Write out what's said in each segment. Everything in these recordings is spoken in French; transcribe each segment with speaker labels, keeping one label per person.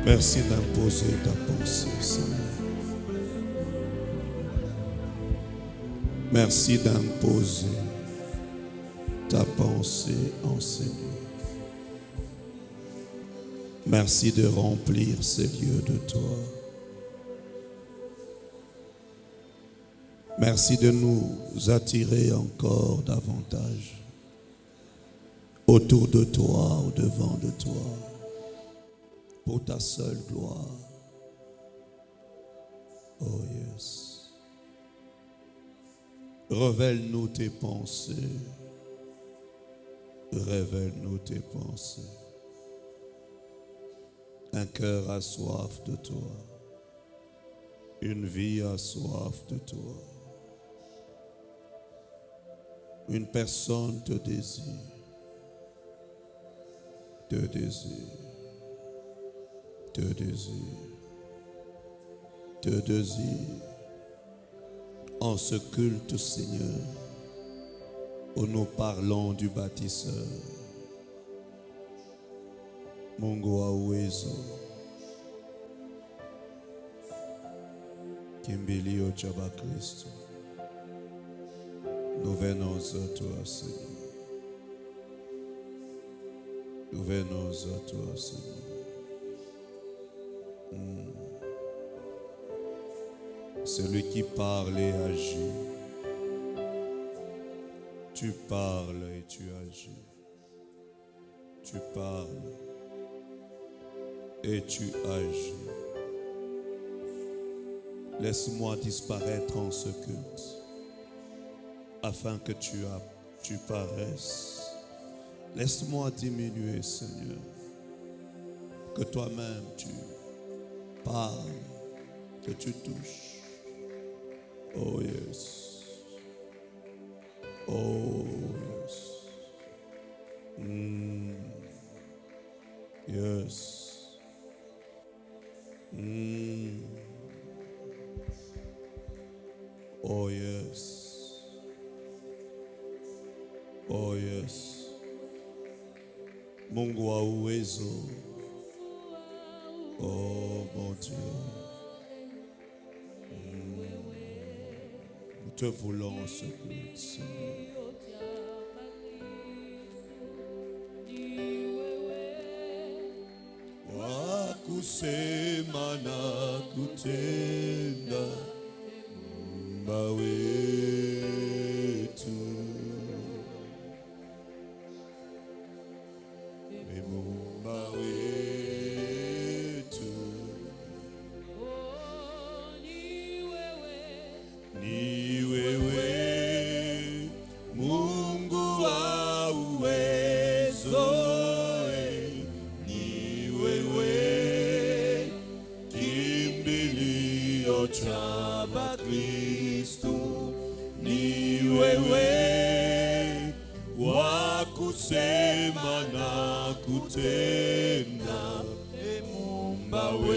Speaker 1: Merci d'imposer ta pensée, Seigneur. Merci d'imposer ta pensée en Seigneur. Merci de remplir ces lieux de toi. Merci de nous attirer encore davantage autour de toi, au-devant de toi, pour ta seule gloire. Oh yes. Révèle-nous tes pensées. Révèle-nous tes pensées. Un cœur a soif de toi. Une vie a soif de toi. Une personne te désire. Te désire. Te désire. Te désire. En ce culte, Seigneur, où nous parlons du bâtisseur. Mungu wa uwezo, kimbilio cha Kristo, nous venons à toi, Seigneur. Nous venons à toi, Seigneur. Celui qui parle et agit. Tu parles et tu agis. Tu parles et tu agis. Laisse-moi disparaître en ce culte, afin que tu paraisses. Laisse-moi diminuer, Seigneur, que toi-même tu parles, que tu touches. Oh yes. Oh yes. Yes. Oh yes. Oh yes. Mungu wa uwezo. Oh mon Dieu. Nous te voulons ce culte, Seigneur. Wakusema na kutenda Muumba wetu. Muumba wetu. Ni wewe Mungu wa uwezo. Ni wewe kimbilio cha Kristo. Ni wewe wa kusema na kutenda. Muumba wetu.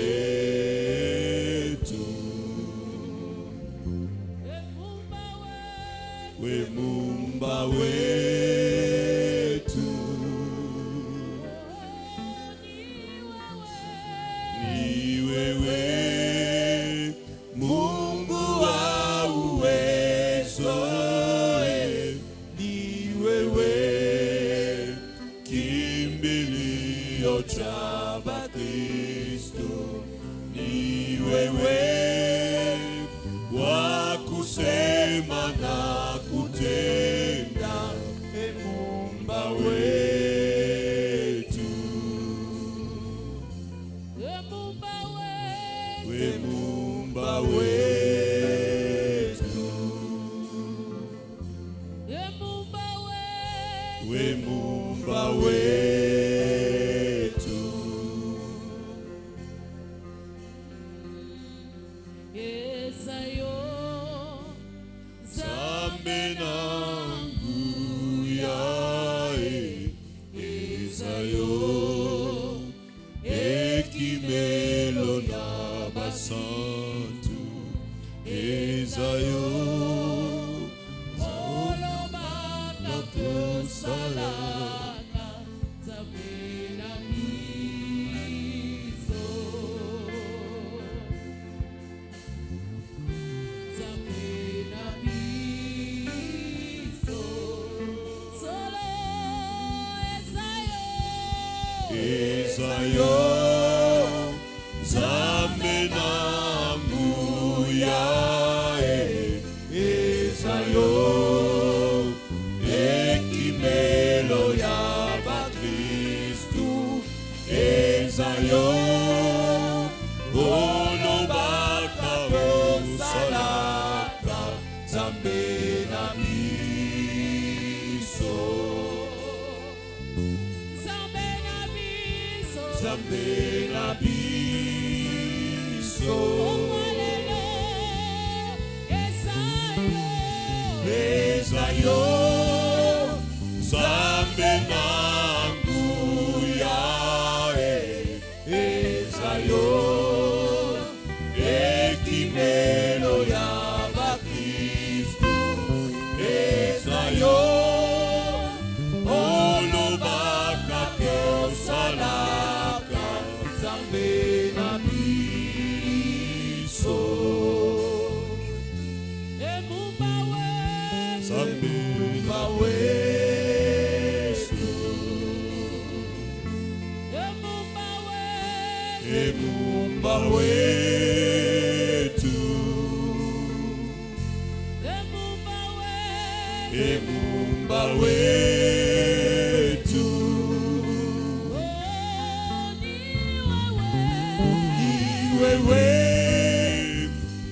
Speaker 1: We Muumba wetu. Ni wewe Mungu wa uwezo. Ni wewe kimbilio cha Kristo. Ni wewe wa kusema na kutenda. Muumba wetu. We Muumba wetu. We Muumba wetu. Zambe nangu yae. Ezayo ekimelo na basantu. Ezayo oloba na kusalaka. Zambe nangu Ezayo, Zamena Muya, Ezayo, Ekimelo ya Bakristu, Ezayo, Olobaka Osalaka, Zambena Biso. Zambena Biso, Ezayo, Zambena Muya, Ezayo, Ekimelo ya Bakristu, Ezayo, Olobaka Osalaka, Zambena Biso. Zambena Westu, Emumba Wetu, Emumba Wetu, Iwewe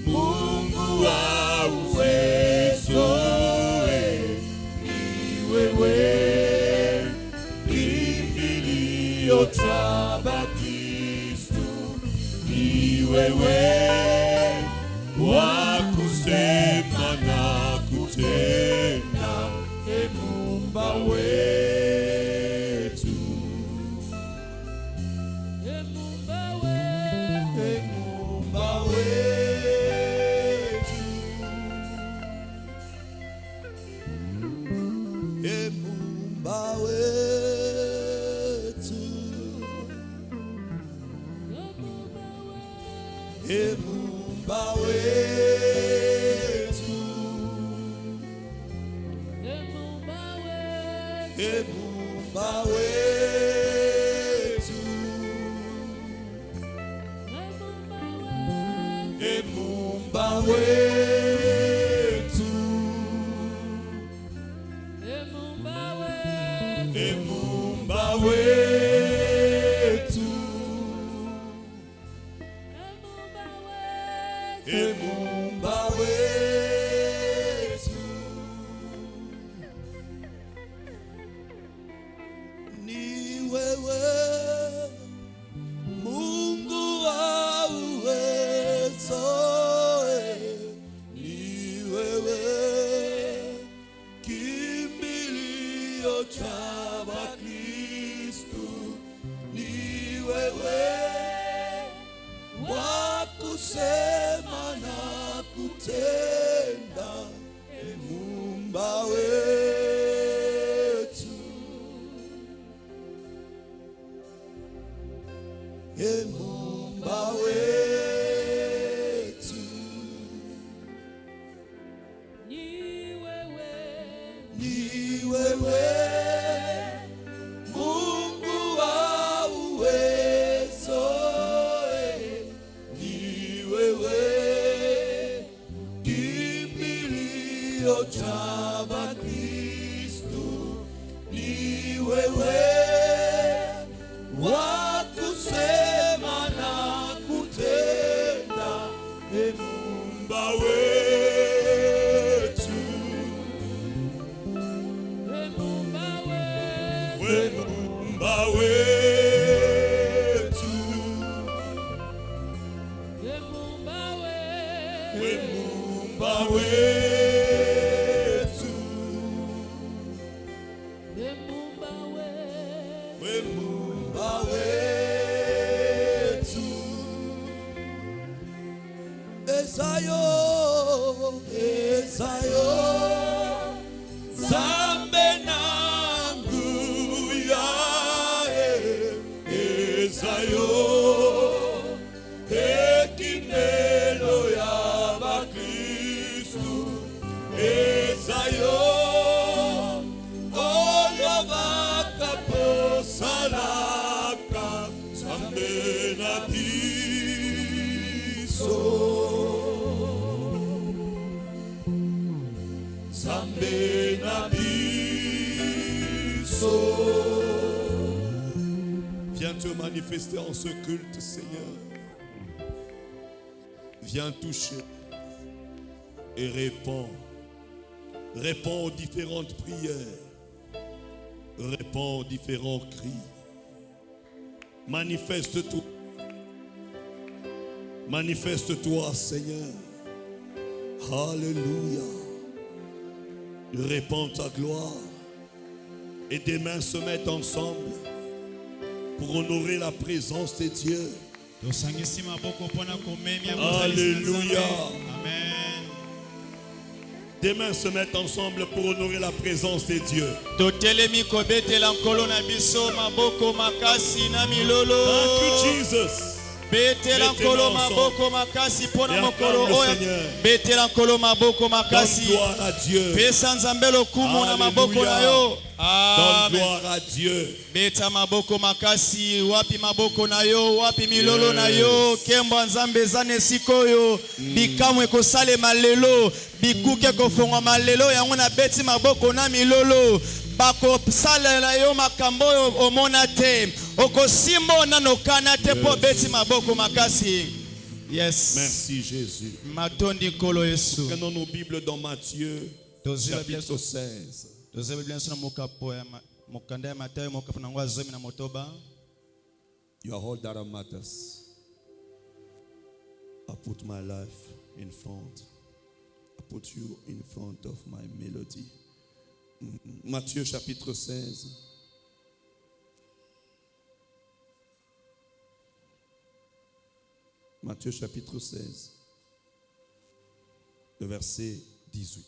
Speaker 1: Mungu wa uwezo, Iwewe kimbilio cha Bakristu, Iwewe wa kusema na kutenda, Emumba wetu, Emumba wetu, Emumba wetu, Emumba wetu, Emumba wetu, Emumba wetu, Emumba wetu, Emumba wetu, Emumba wetu, ni wewe Mungu wa uwezo, ni wewe kimbilio cha Bakristu, ni wewe wa kusema na kutenda, Emumba wetu, Emumba wetu, ni wewe Mungu wa uwezo, ni wewe kimbilio cha Bakristu, ni wewe wa kusema na kutenda, Emumba wetu, Emumba wetu, Emumba wetu, Emumba wetu, Emumba wetu, Ezayo, Ezayo, Zambena Muya, Ezayo, Ekimelo ya Bakristu, Ezayo, Olobaka Osalaka, manifester en ce culte, Seigneur. Viens toucher et réponds. Réponds aux différentes prières. Réponds aux différents cris. Manifeste-toi. Manifeste-toi, Seigneur. Alléluia. Répands ta gloire. Et des mains se mettent ensemble pour honorer la présence de Dieu. Alléluia.
Speaker 2: Amen.
Speaker 1: Des mains se mettent ensemble pour honorer la présence de Dieu.
Speaker 2: Thank you,
Speaker 1: Jesus.
Speaker 2: Betela nkolo maboko makasi pona mokolo oyo. Betela nkolo maboko makasi.
Speaker 1: Donne gloire à Dieu.
Speaker 2: Pesa nzambe lokumu na maboko na yo.
Speaker 1: Donne gloire à Dieu.
Speaker 2: Beta maboko makasi, wapi maboko na yo, wapi milolo na yo, kembo nzambe zane sikoyo, bikamwe kosale malelo, bikuke kofongwa malelo yango na beti maboko na milolo. Bako salela yo makambo omona te okosimbo nanokana te po beti maboko makasi. Yes.
Speaker 1: Merci Jésus.
Speaker 2: Matondi kolo Yesu.
Speaker 1: Prenons nos Bibles dans Matthieu chapitre 16. You are all that matters. I put my life in front. I put you in front of my melody. Matthieu chapitre 16. Matthieu chapitre 16. Le verset 18.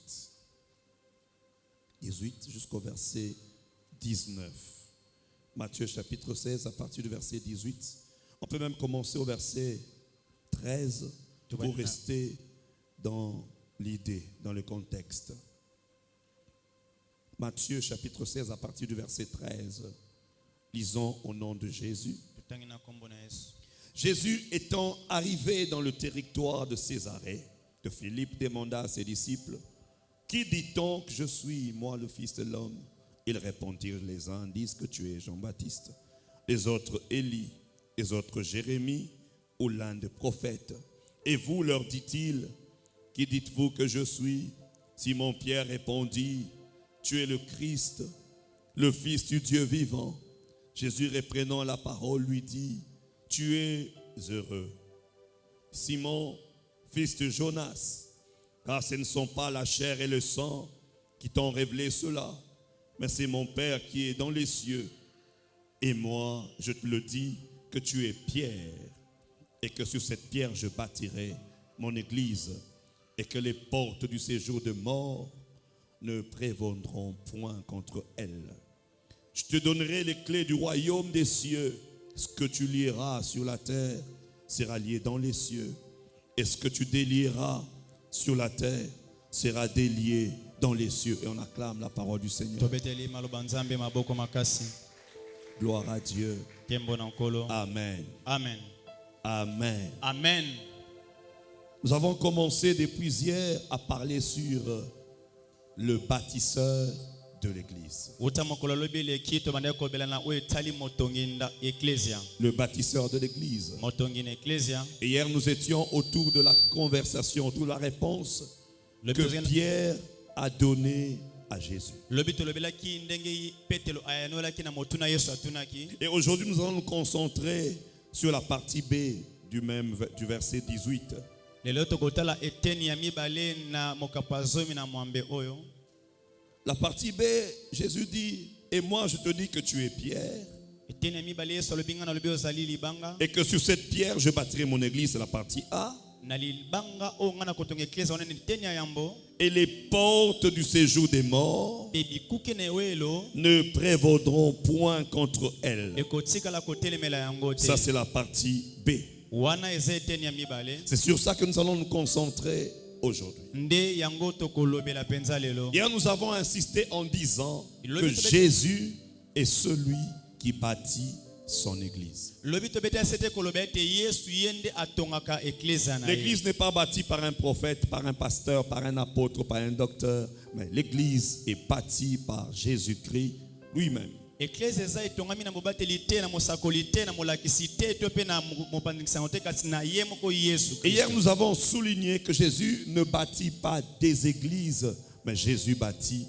Speaker 1: 18 jusqu'au verset 19. Matthieu chapitre 16 à partir du verset 18. On peut même commencer au verset 13 pour rester dans l'idée, dans le contexte. Matthieu chapitre 16 à partir du verset 13. Lisons au nom de Jésus. Jésus étant arrivé dans le territoire de Césarée, de Philippe demanda à ses disciples: qui dit-on que je suis, moi, le Fils de l'homme? Ils répondirent: les uns disent que tu es Jean-Baptiste, les autres Élie, les autres Jérémie ou l'un des prophètes. Et vous, leur dit-il, qui dites-vous que je suis? Simon-Pierre répondit: tu es le Christ, le Fils du Dieu vivant. Jésus, reprenant la parole, lui dit: tu es heureux, Simon, fils de Jonas, car ce ne sont pas la chair et le sang qui t'ont révélé cela, mais c'est mon Père qui est dans les cieux. Et moi, je te le dis, que tu es Pierre, et que sur cette pierre je bâtirai mon église, et que les portes du séjour de mort ne prévaudront point contre elle. Je te donnerai les clés du royaume des cieux. Ce que tu lieras sur la terre sera lié dans les cieux, et ce que tu délieras sur la terre sera délié dans les cieux. Et on acclame la parole du Seigneur. Gloire à Dieu. Amen.
Speaker 2: Amen.
Speaker 1: Amen.
Speaker 2: Amen.
Speaker 1: Nous avons commencé depuis hier à parler sur le bâtisseur de l'église. Le bâtisseur de l'église. Et hier nous étions autour de la conversation, autour de la réponse que Pierre a donnée à Jésus. Et aujourd'hui nous allons nous concentrer sur la partie B du verset 18. La partie B, Jésus dit: et moi je te dis que tu es Pierre, et que sur cette pierre je bâtirai mon église. C'est la partie A. Et les portes du séjour des morts ne prévaudront point contre elle. Ça c'est la partie B. C'est sur ça que nous allons nous concentrer aujourd'hui. Hier nous avons insisté en disant que Jésus est celui qui bâtit son église. L'église n'est pas bâtie par un prophète, par un pasteur, par un apôtre, par un docteur, mais l'église est bâtie par Jésus-Christ lui-même.
Speaker 2: Église eza etongami na mobateli te na mosakoli te na molakisi te to pe na mopandikisano te kasi na ye moko Yesu
Speaker 1: Et hier,
Speaker 2: Kristo.
Speaker 1: nous avons souligné que Jésus ne bâtit pas des églises, mais Jésus bâtit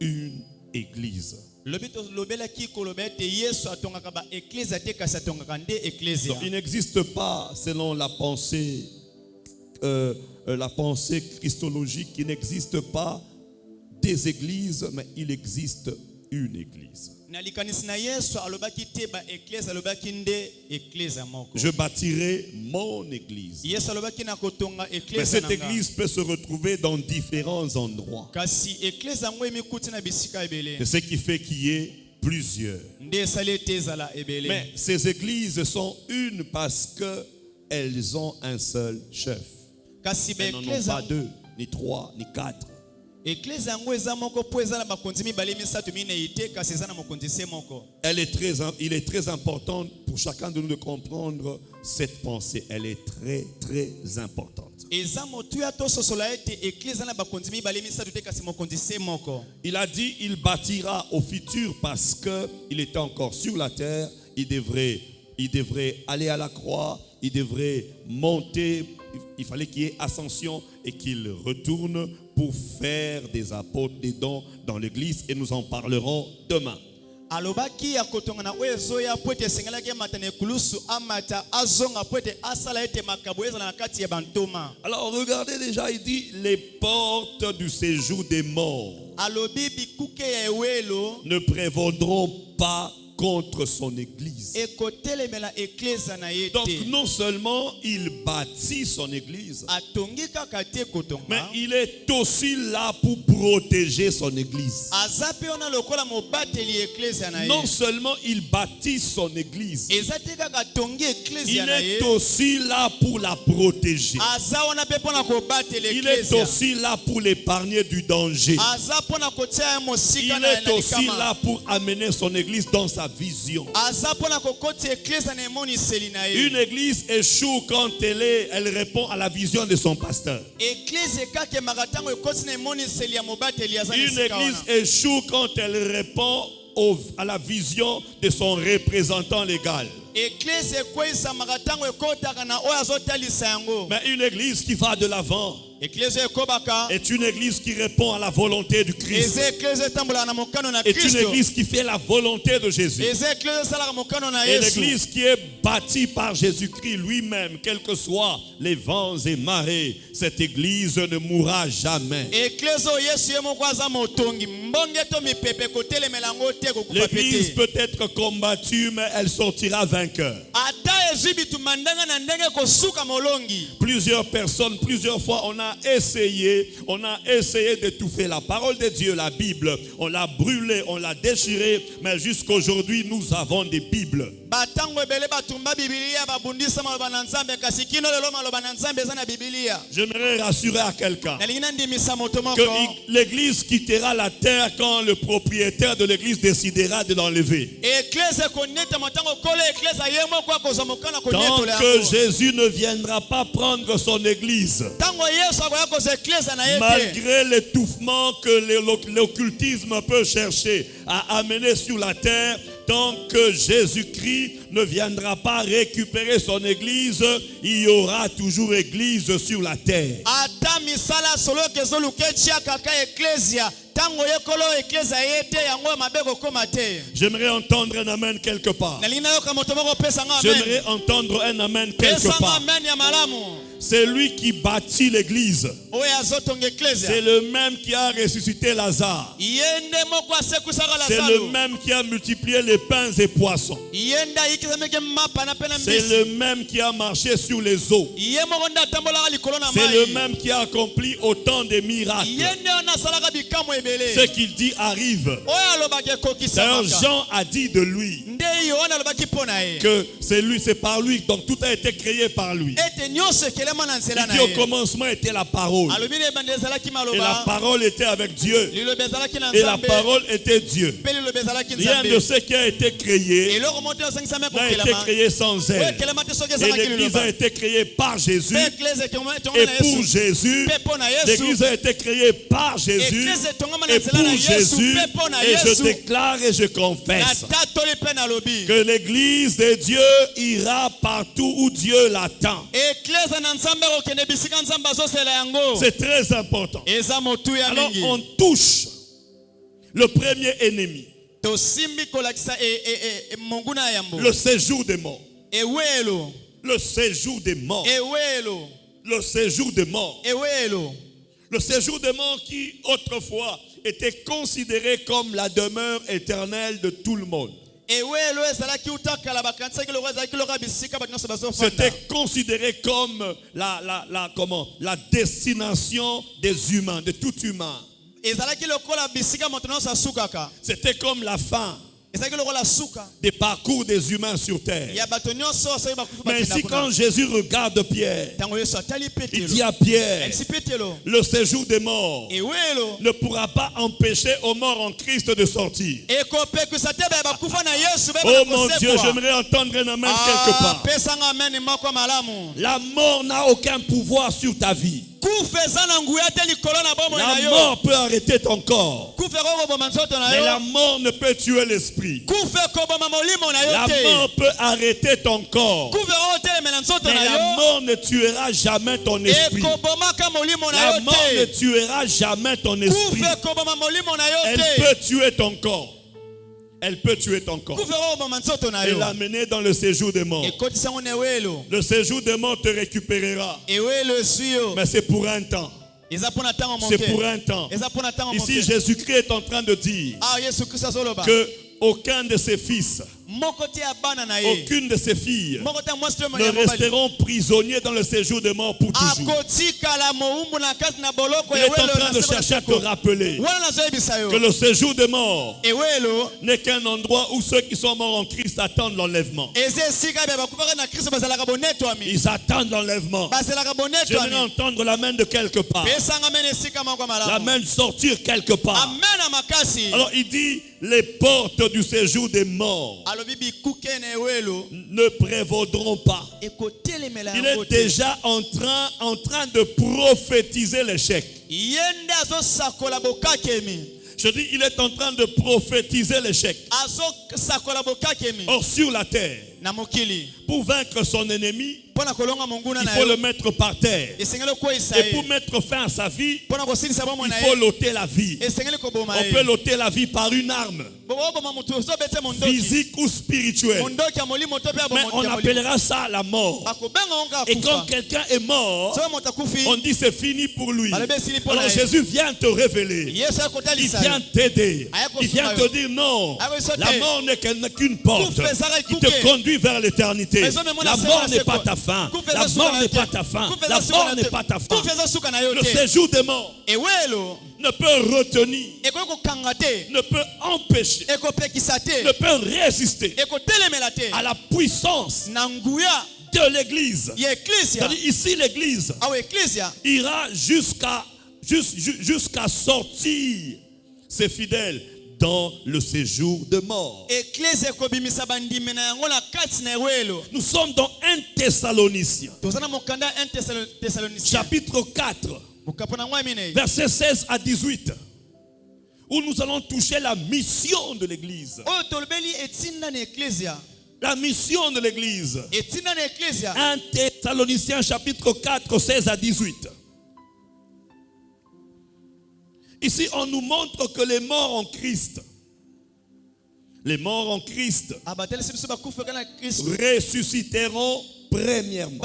Speaker 1: une église.
Speaker 2: Lobi to lobelaki koloba ete Yesu atongaka ba église te kasi atongaka nde église.
Speaker 1: Donc, il n'existe pas, selon la pensée christologique, il n'existe pas des églises, mais il existe une église.
Speaker 2: Na likanisi na Yesu alobaki te ba église alobaki nde église moko.
Speaker 1: Je bâtirai mon église.
Speaker 2: Yesu alobaki na kotonga
Speaker 1: Mais
Speaker 2: église
Speaker 1: cette
Speaker 2: nanga.
Speaker 1: église peut se retrouver dans différents endroits.
Speaker 2: Kasi église yango emikuti na bisika ebele.
Speaker 1: C'est ce qui fait qu'il y ait plusieurs.
Speaker 2: Nde sale te ezala ebele.
Speaker 1: Mais ces églises sont une parce qu'elles ont un seul chef.
Speaker 2: Kasi ba
Speaker 1: Elles n'en ont
Speaker 2: église
Speaker 1: pas deux, ni trois, ni quatre.
Speaker 2: église yango eza moko po eza na bakonzi mibale misato minei te kasi eza na mokonzi se moko.
Speaker 1: Il est très important pour chacun de nous de comprendre cette pensée. Elle est très, très importante.
Speaker 2: Eza motuya to sosola ete église na bakonzi mibale misato te kasi mokonzi se moko.
Speaker 1: Il a dit il bâtira au futur parce qu'il était encore sur la terre. Il devrait aller à la croix. Il devrait monter. Il fallait qu'il y ait ascension et qu'il retourne pour faire des apôtres, des dons dans l'église. Et nous en parlerons demain.
Speaker 2: Alobaki ya kotonga na oezoya po ete sengelaki matane kulusu amata azonga po ete asala ete makabo ezala na kati ya bantoma.
Speaker 1: Alors regardez déjà, il dit les portes du séjour des morts
Speaker 2: Alobi bikuke ya ewelo
Speaker 1: ne prévaudront pas contre son église.
Speaker 2: ekotelemela église na ye
Speaker 1: Donc
Speaker 2: te.
Speaker 1: non seulement il bâtit son église,
Speaker 2: Atongi kaka te
Speaker 1: mais
Speaker 2: kotonga.
Speaker 1: il est aussi là pour protéger son église.
Speaker 2: Aza pe ona lokola mobateli église na ye.
Speaker 1: Non seulement il bâtit son église,
Speaker 2: Eza te kaka atongi église
Speaker 1: il
Speaker 2: na ye.
Speaker 1: est aussi là pour la protéger.
Speaker 2: Aza wana pe pona kobatela
Speaker 1: Il est
Speaker 2: église.
Speaker 1: aussi là pour l'épargner du danger.
Speaker 2: Aza pona kotia ya
Speaker 1: Il
Speaker 2: mosika na
Speaker 1: est aussi
Speaker 2: likama.
Speaker 1: là pour amener son église dans sa vision.
Speaker 2: Aza pona kokoti église na emoniseli na ye.
Speaker 1: Une église échoue quand elle répond à la vision de son pasteur.
Speaker 2: Église kaka magatango ekoti na emoniseli ya mobateli aza na
Speaker 1: Une
Speaker 2: esika
Speaker 1: église
Speaker 2: wana.
Speaker 1: échoue quand elle répond à la vision de son représentant légal.
Speaker 2: Église ekwesa magatango ekotaka na oyo azotalisa yango.
Speaker 1: Mais une église qui va de l'avant
Speaker 2: Église ekobaka.
Speaker 1: est une église qui répond à la volonté du Christ.
Speaker 2: Eza église etambola na mokano na
Speaker 1: Est une
Speaker 2: Kristo.
Speaker 1: église qui fait la volonté de Jésus.
Speaker 2: Eza église esalaka mokano na
Speaker 1: Et
Speaker 2: Yesu.
Speaker 1: l'église qui est bâtie par Jésus-Christ lui-même, quels que soient les vents et marées, cette église ne mourra jamais.
Speaker 2: Église oyo Yesu ye moko aza motongi. Mbonge to mipepe kotelemela yango te kokufa
Speaker 1: L'église
Speaker 2: pete.
Speaker 1: peut être combattue, mais elle sortira vainqueur.
Speaker 2: Ata ezwi bitumba ndenge na ndenge kosuka molongi.
Speaker 1: Plusieurs personnes, plusieurs fois, on a essayé d'étouffer la parole de Dieu, la Bible. On l'a brûlée, on l'a déchirée, mais jusqu'aujourd'hui, nous avons des Bibles.
Speaker 2: Batango ebele batumba Biblia babundisa maloba na Nzambe kasi kino lelo maloba na Nzambe eza na Biblia.
Speaker 1: J'aimerais rassurer à quelqu'un
Speaker 2: Nalingi ndimisa moto moko.
Speaker 1: que l'église quittera la terre quand le propriétaire de l'église décidera de l'enlever.
Speaker 2: Église koneta motango kole église ye moko akozwa mokana
Speaker 1: Tant
Speaker 2: koneta
Speaker 1: que
Speaker 2: yango.
Speaker 1: Jésus ne viendra pas prendre son église,
Speaker 2: Tango Yesu akoya kozwa église na ye te.
Speaker 1: malgré l'étouffement que l'occultisme peut chercher à amener sur la terre, tant que Jésus-Christ ne viendra pas récupérer son église, il y aura toujours église sur la terre.
Speaker 2: Ata misala solo kezoluke tia kaka ecclesia. Tango yekolo ecclesia yete yango mabeko koma te.
Speaker 1: J'aimerais entendre un amen quelque part.
Speaker 2: Nalina yoka moto moko pesa nga amen.
Speaker 1: J'aimerais entendre un amen quelque
Speaker 2: Pesa nga
Speaker 1: part.
Speaker 2: amen ya malamu.
Speaker 1: C'est lui qui bâtit l'église.
Speaker 2: Oyo azotonga ecclesia.
Speaker 1: C'est le même qui a ressuscité Lazare.
Speaker 2: Yende moko asekusaka
Speaker 1: C'est
Speaker 2: Lazaro.
Speaker 1: le même qui a multiplié les pains et poissons.
Speaker 2: Yenda ikizameke mapa na pena
Speaker 1: C'est
Speaker 2: mbisi.
Speaker 1: le même qui a marché sur les eaux.
Speaker 2: Ye moko nda tambolaka likolo na
Speaker 1: C'est le
Speaker 2: mai.
Speaker 1: même qui a accompli autant de miracles.
Speaker 2: Yende ona salaka bikamo ebele.
Speaker 1: Ce qu'il dit arrive.
Speaker 2: Oyo alobaki ekokisa
Speaker 1: D'ailleurs,
Speaker 2: maka.
Speaker 1: Jean a dit de lui
Speaker 2: Nde Yohana alobaki pona ye.
Speaker 1: que c'est lui, c'est par lui, donc tout a été créé par lui.
Speaker 2: Ete nyonso ekelema na nzela
Speaker 1: Il
Speaker 2: na
Speaker 1: dit au
Speaker 2: ye.
Speaker 1: commencement était la parole.
Speaker 2: Alobi ne ebanda ezalaki
Speaker 1: Et la
Speaker 2: maloba.
Speaker 1: parole était avec Dieu.
Speaker 2: Liloba ezalaki na
Speaker 1: Et la
Speaker 2: Nzambe.
Speaker 1: parole était Dieu.
Speaker 2: Mpe liloba ezalaki
Speaker 1: Rien de
Speaker 2: Nzambe.
Speaker 1: ce qui a été créé
Speaker 2: Eloko moko te osangisami
Speaker 1: n'a été
Speaker 2: kokelama.
Speaker 1: créé sans
Speaker 2: Oyo
Speaker 1: elle.
Speaker 2: ekelema te soki
Speaker 1: Et
Speaker 2: ezalaki
Speaker 1: l'église
Speaker 2: liloba.
Speaker 1: a été créée par Jésus.
Speaker 2: Mpe eklese etonga
Speaker 1: Et
Speaker 2: na
Speaker 1: pour
Speaker 2: Yesu.
Speaker 1: Jésus,
Speaker 2: Mpe mpo na Yesu.
Speaker 1: l'église a été créée par Jésus et pour Jésus, et je déclare et je confesse que l'Église de Dieu ira partout où Dieu l'attend. C'est très important. Alors on touche le premier ennemi, le séjour des morts. Le séjour des morts. Le séjour des morts. Le séjour des morts qui autrefois était considéré comme la demeure éternelle de tout le monde. C'était considéré comme la destination des humains, de tout humain. C'était comme la fin des parcours des humains sur terre. Mais ici, quand Jésus regarde Pierre, il dit à Pierre, le séjour des morts ne pourra pas empêcher aux morts en Christ de sortir. Oh mon Dieu, j'aimerais entendre un amen quelque part. La mort n'a aucun pouvoir sur ta vie. La mort peut arrêter ton corps, mais la mort ne peut tuer l'esprit. La mort peut arrêter ton corps, mais la mort ne tuera jamais ton esprit. La mort ne tuera jamais ton esprit. Elle peut tuer ton corps. Elle peut tuer ton corps et l'amener dans le séjour des morts. Le séjour des morts te récupérera, mais c'est pour un temps. C'est pour un temps. Ici, Jésus-Christ est en train de dire que aucun de ses fils, aucune de ses filles ne resteront prisonniers dans le séjour de mort pour toujours. Il est en train de chercher à te rappeler que le séjour de mort n'est qu'un endroit où ceux qui sont morts en Christ attendent l'enlèvement. Ils attendent l'enlèvement. J'aimerais entendre la main de quelque part. La main de sortir quelque part. Alors il dit, les portes du séjour des morts ne prévaudront pas. Il est déjà en train de prophétiser l'échec. Je dis, il est en train de prophétiser l'échec. Or, sur la terre, pour vaincre son ennemi, il faut le mettre par terre. Et pour mettre fin à sa vie, il faut l'ôter la vie. On peut l'ôter la vie par une arme, physique ou spirituelle. Mais on appellera ça la mort. Et quand quelqu'un est mort, on dit c'est fini pour lui. Alors Jésus vient te révéler. Il vient t'aider. Il vient te dire non. La mort n'est qu'une porte qui te conduit vers l'éternité. La mort n'est pas ta fin. La mort n'est pas ta fin. La mort n'est pas ta fin. Le séjour des morts ne peut retenir, ne peut empêcher, ne peut résister à la puissance de l'Église. C'est-à-dire ici l'Église ira jusqu'à sortir ses fidèles dans le séjour de mort. Nous sommes dans 1 Thessaloniciens, chapitre 4, versets 16 à 18, où nous allons toucher la mission de l'Église. La mission de l'Église. 1 Thessaloniciens, chapitre 4, 16 à 18. Ici, on nous montre que les morts en Christ ressusciteront premièrement.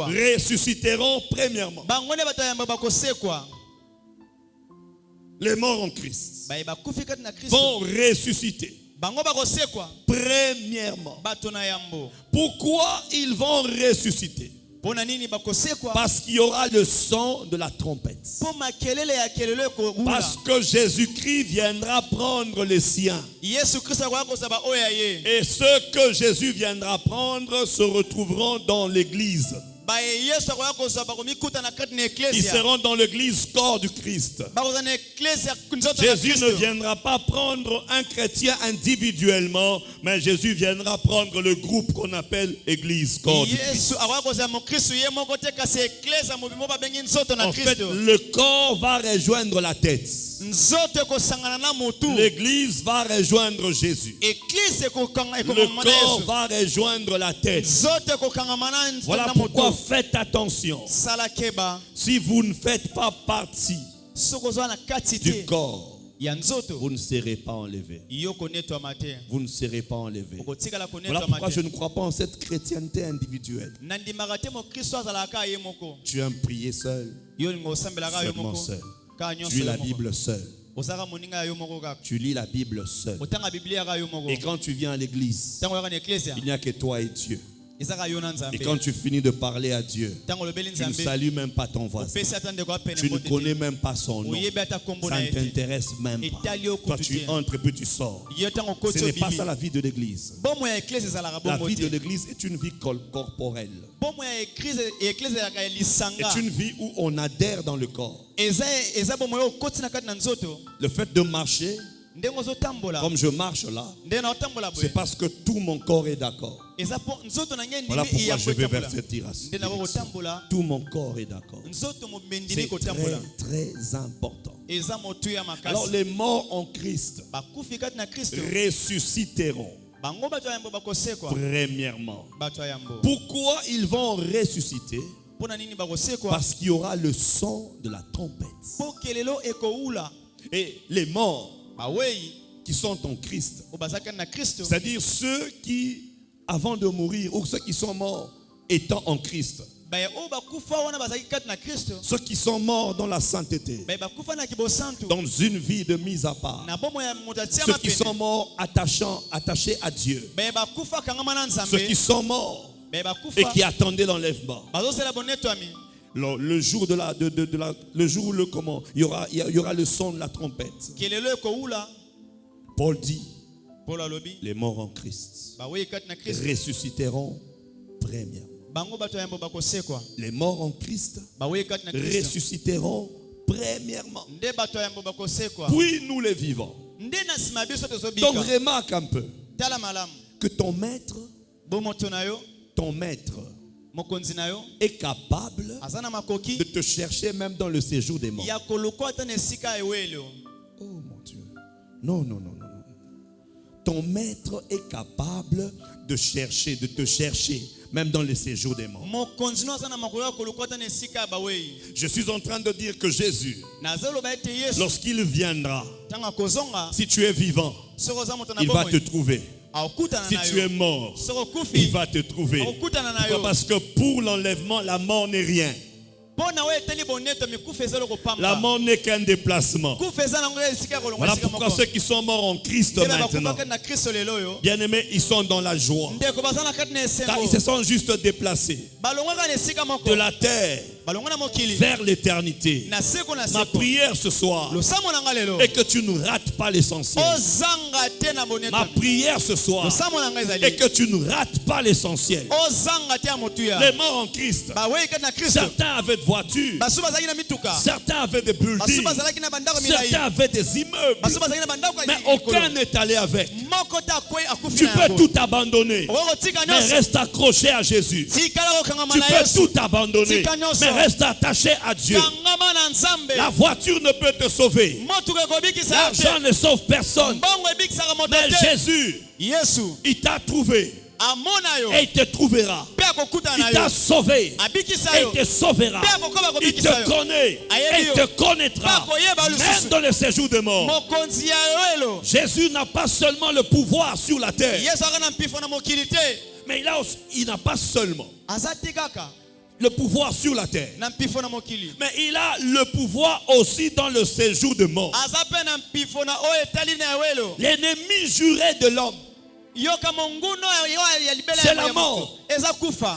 Speaker 1: Ressusciteront premièrement. Les morts en Christ vont ressusciter premièrement. Pourquoi ils vont ressusciter? Parce qu'il y aura le son de la trompette. Parce que Jésus-Christ viendra prendre les siens. Et ceux que Jésus viendra prendre se retrouveront dans l'église. Ils seront dans l'église corps du Christ. Jésus ne viendra pas prendre un chrétien individuellement, mais Jésus viendra prendre le groupe qu'on appelle église corps du Christ. En fait, le corps va rejoindre la tête. L'église va rejoindre Jésus. Le corps va rejoindre la tête. Voilà pourquoi faites attention. Si vous ne faites pas partie du corps, vous ne serez pas enlevé. Vous ne serez pas enlevé. Voilà pourquoi je ne crois pas en cette chrétienté individuelle. Tu aimes prier seul, seulement seul. Tu lis la Bible seul. Tu lis la Bible seul. Et quand tu viens à l'église, il n'y a que toi et Dieu. Et quand tu finis de parler à Dieu, tu ne salues même pas ton voisin. Tu ne connais même pas son nom. Ça ne t'intéresse même pas. Toi, tu entres et puis tu sors. Ce n'est pas ça la vie de l'église. La vie de l'église est une vie corporelle. C'est une vie où on adhère dans le corps. Le fait de marcher, comme je marche là, c'est parce que tout mon corps est d'accord. Voilà pourquoi je vais vers cette direction. Tout mon corps est d'accord. C'est très, très important. Alors les morts en Christ ressusciteront. Premièrement. Pourquoi ils vont ressusciter? Parce qu'il y aura le son de la trompette. Et les morts qui sont en Christ, c'est-à-dire ceux qui, avant de mourir, ou ceux qui sont morts étant en Christ, ceux qui sont morts dans la sainteté, dans une vie de mise à part, ceux qui sont morts attachés à Dieu, ceux qui sont morts et qui attendaient l'enlèvement. Le jour le jour où il y aura le son de la trompette. Paul dit, les morts en Christ ressusciteront premièrement. Les morts en Christ ressusciteront premièrement. Puis nous les vivants. Donc remarque un peu que ton maître est capable de te chercher même dans le séjour des morts. Oh mon Dieu. Non. Ton maître est capable de te chercher même dans le séjour des morts. Je suis en train de dire que Jésus, lorsqu'il viendra, si tu es vivant, il va te trouver. Si tu es mort, il va te trouver. Pourquoi? Parce que pour l'enlèvement, la mort n'est rien. La mort n'est qu'un déplacement. Voilà pourquoi ceux qui sont morts en Christ maintenant, bien aimés, ils sont dans la joie. Car ils se sont juste déplacés de la terre vers l'éternité. Ma prière ce soir est que tu ne rates pas l'essentiel. Ma prière ce soir est que tu ne rates pas l'essentiel. Les morts en Christ, certains avaient de voitures, certains avaient des buildings, certains avaient des immeubles, mais aucun n'est allé avec. Tu peux tout abandonner, mais reste accroché à Jésus. Tu peux tout abandonner, mais reste attaché à Dieu. La voiture ne peut te sauver, l'argent ne sauve personne, mais Jésus, il t'a trouvé et il te trouvera. Il t'a sauvé et il te sauvera. Il te connaît et il te connaîtra, même dans le séjour de mort. Jésus n'a pas seulement le pouvoir sur la terre, mais il n'a pas seulement le pouvoir sur la terre, mais il a le pouvoir aussi dans le séjour de mort. L'ennemi juré de l'homme, c'est la mort.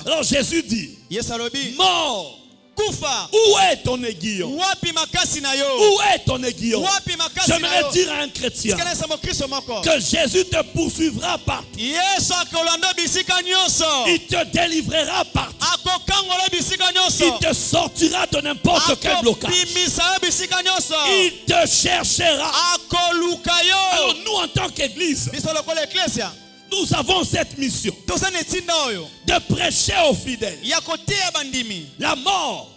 Speaker 1: Alors Jésus dit, mort, où est ton aiguillon? Où est ton aiguillon? J'aimerais dire à un chrétien que Jésus te poursuivra partout. Il te délivrera partout. Il te sortira de n'importe quel blocage. Il te cherchera. Alors nous en tant qu'Église, nous avons cette mission de prêcher aux fidèles. La mort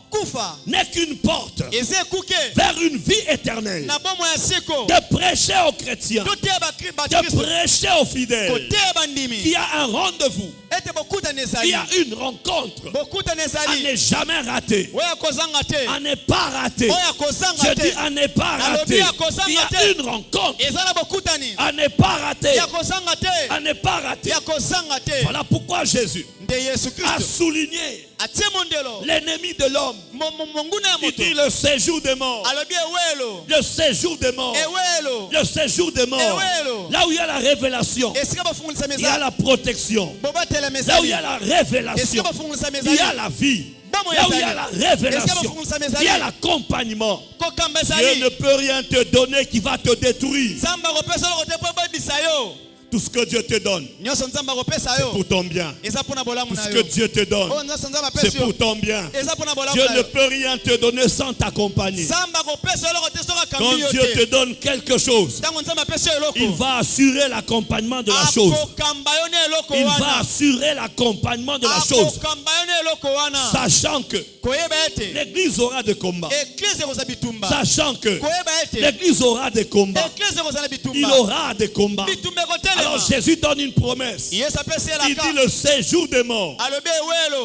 Speaker 1: n'est qu'une porte vers une vie éternelle. De prêcher aux chrétiens, de prêcher aux fidèles qu'il y a un rendez-vous, il y a une rencontre à ne jamais rater, à ne pas rater. Je dis à ne pas rater. Il y a une rencontre à ne pas rater, à ne pas rater. Voilà pourquoi Jésus a souligné l'ennemi de l'homme. Il dit le séjour des morts. Le séjour des morts. Le séjour des morts. Là où il y a la révélation, il y a la protection. Là où il y a la révélation, il y a la vie. Là où il y a la révélation, il y a l'accompagnement. Dieu ne peut rien te donner qui va te détruire. Tout ce que Dieu te donne, c'est pour ton bien. Tout ce que Dieu te donne, c'est pour ton bien. Dieu ne peut rien te donner sans t'accompagner. Quand Dieu te donne quelque chose, il va assurer l'accompagnement de la chose. Il va assurer l'accompagnement de la chose. Sachant que l'Église aura des combats. Sachant que l'Église aura des combats. Il aura des combats. Alors Jésus donne une promesse. Il dit le séjour des morts.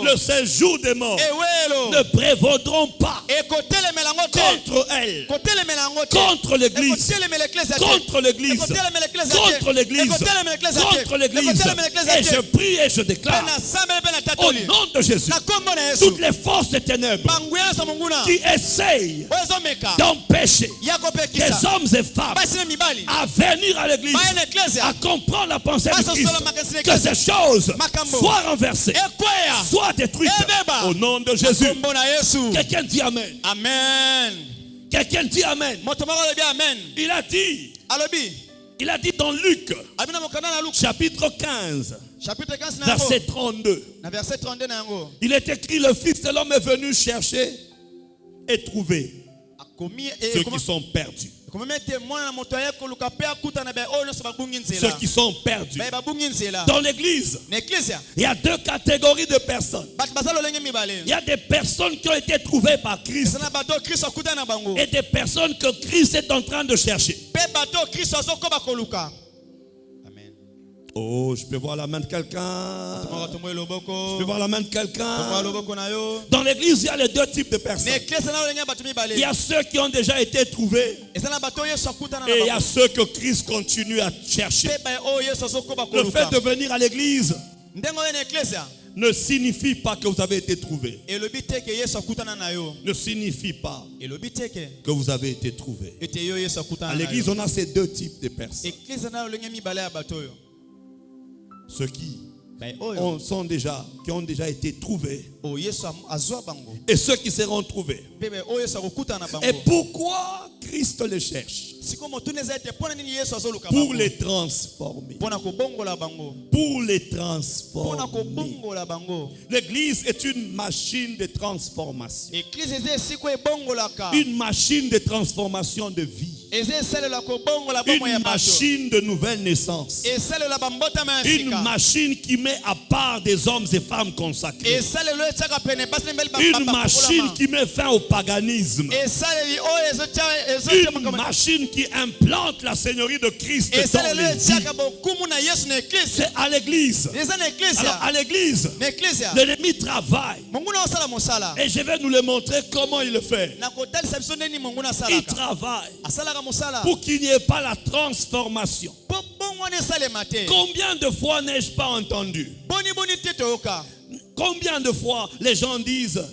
Speaker 1: Le séjour des morts ne prévaudront pas contre elle, contre l'Église, contre l'Église, contre l'Église, contre l'Église. Et je prie et je déclare au nom de Jésus, toutes les forces des ténèbres qui essayent d'empêcher des hommes et femmes à venir à l'Église, à comprendre la pensée de Christ, que ces choses soient renversées, soient détruites au nom de Jésus. Quelqu'un dit Amen.
Speaker 2: Amen.
Speaker 1: Quelqu'un dit Amen. Il a dit dans Luc, chapitre 15, verset 32. Il est écrit, le Fils de l'homme est venu chercher et trouver ceux qui sont perdus. Ceux qui sont perdus. Dans l'église, il y a deux catégories de personnes. Il y a des personnes qui ont été trouvées par Christ et des personnes que Christ est en train de chercher. Oh, je peux voir la main de quelqu'un. Je peux voir la main de quelqu'un. Dans l'église, il y a les deux types de personnes. Il y a ceux qui ont déjà été trouvés et il y a ceux que Christ continue à chercher. Le fait de venir à l'église ne signifie pas que vous avez été trouvé. Ne signifie pas que vous avez été trouvé. À l'église, on a ces deux types de personnes. Ceux qui ont déjà été trouvés et ceux qui seront trouvés. Et pourquoi Christ les cherche? Pour les transformer. Pour les transformer. L'église est une machine de transformation. Une machine de transformation de vie. Une machine de nouvelle naissance. Une machine qui met à part des hommes et femmes consacrés. Une machine qui met fin au paganisme. Une machine qui implante la seigneurie de Christ dans les vies. C'est à l'église. Alors à l'église, l'ennemi travaille. Et je vais nous le montrer comment il le fait. Il travaille pour qu'il n'y ait pas la transformation. Combien de fois n'ai-je pas entendu? Combien de fois les gens disent,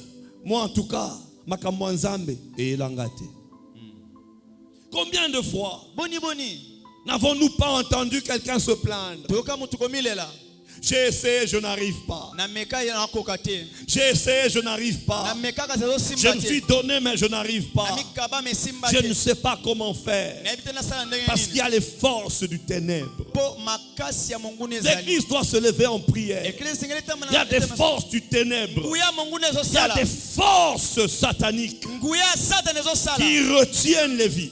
Speaker 1: moi en tout cas, makambo nzambe et langate. Combien de fois n'avons-nous pas entendu quelqu'un se plaindre? J'ai essayé, je n'arrive pas. J'ai essayé, je n'arrive pas. Je me suis donné, mais je n'arrive pas. Je ne sais pas comment faire. Parce qu'il y a les forces du ténèbre. L'église doit se lever en prière. Il y a des forces du ténèbre. Il y a des forces sataniques qui retiennent les vies,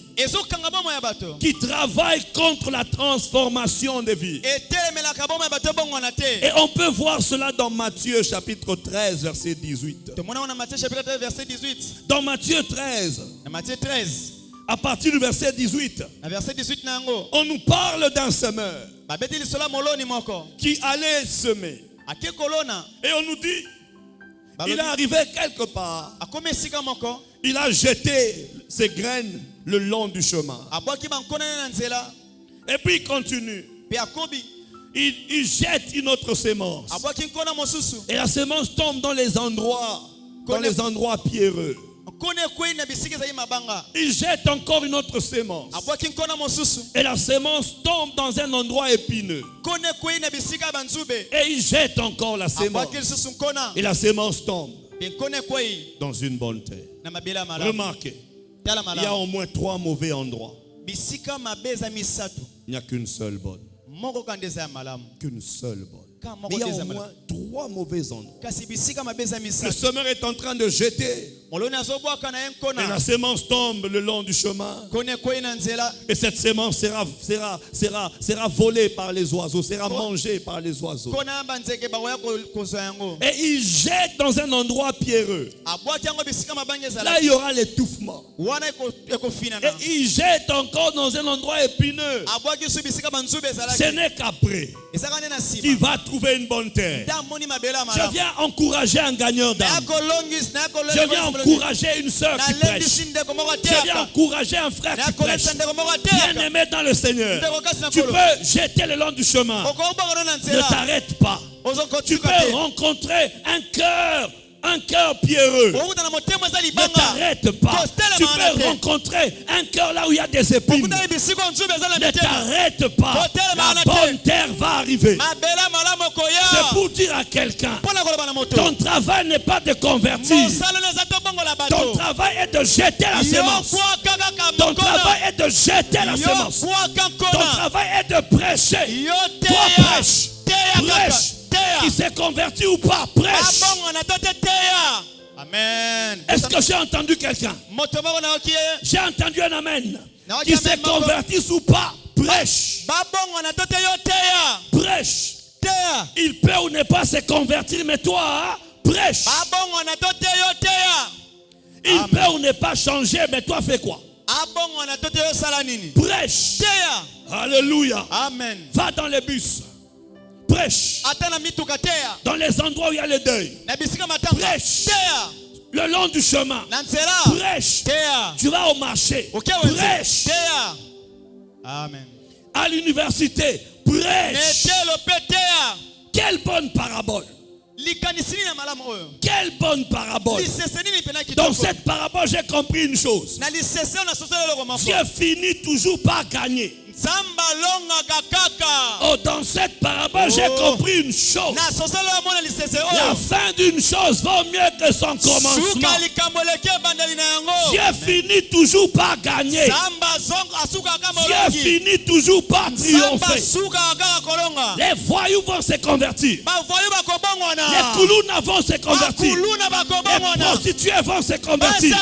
Speaker 1: qui travaillent contre la transformation des vies. Et on peut voir cela dans Matthieu chapitre 13, verset 18. Dans Matthieu 13, à partir du verset 18, on nous parle d'un semeur qui allait semer. Et on nous dit, il est arrivé quelque part, il a jeté ses graines le long du chemin. Et puis il continue. Il jette une autre sémence. Et la sémence tombe dans les endroits pierreux. Il jette encore une autre sémence. Et la sémence tombe dans un endroit épineux. Et il jette encore la sémence. Et la sémence tombe dans une bonne terre. Remarquez, il y a au moins 3 mauvais endroits. Il n'y a qu'une seule bonne. Qu'une seule bonne. Mais il y a au moins 3 mauvais endroits. Le semeur est en train de jeter. Et la sémence tombe le long du chemin. Et cette sémence sera volée par les oiseaux, sera mangée par les oiseaux. Et il jette dans un endroit pierreux. Là, il y aura l'étouffement. Et il jette encore dans un endroit épineux. Ce n'est qu'après qu'il va trouver une bonne terre. Je viens encourager un gagnant d'âme. Je viens encourager une soeur qui prêche. Je viens encourager un frère qui prêche. Bien aimé dans le Seigneur. Tu peux jeter le long du chemin. Ne t'arrête pas. Tu peux rencontrer un cœur pierreux. Ne t'arrête pas. Tu peux rencontrer un cœur là où il y a des épines. Ne t'arrête pas. La bonne terre va arriver. C'est pour dire à quelqu'un, ton travail n'est pas de convertir. Ton travail est de jeter la sémence. Ton travail est de jeter la sémence. Ton travail est de prêcher. Toi prêche. Prêche. Qui s'est converti ou pas, prêche.
Speaker 2: Amen.
Speaker 1: Est-ce que j'ai entendu quelqu'un? J'ai entendu un amen. Qui s'est converti ou pas, prêche. Prêche. Il peut ou ne pas se convertir, mais toi, prêche. Il peut ou ne pas changer, mais toi fais quoi? Prêche. Alléluia.
Speaker 2: Amen.
Speaker 1: Va dans les bus. Prêche. Dans les endroits où il y a le deuil. Prêche. Le long du chemin. Prêche. Tu vas au marché. Prêche.
Speaker 2: Amen.
Speaker 1: À l'université. Prêche. Quelle bonne parabole. Quelle bonne parabole. Dans cette parabole, j'ai compris une chose. Dieu finit toujours par gagner. Oh, dans cette parabole, j'ai compris une chose. La fin d'une chose vaut mieux que son commencement. Dieu finit toujours par gagner. Dieu finit toujours par triompher. Les voyous vont se convertir. Les koulouna vont se convertir. Les prostituées vont se convertir.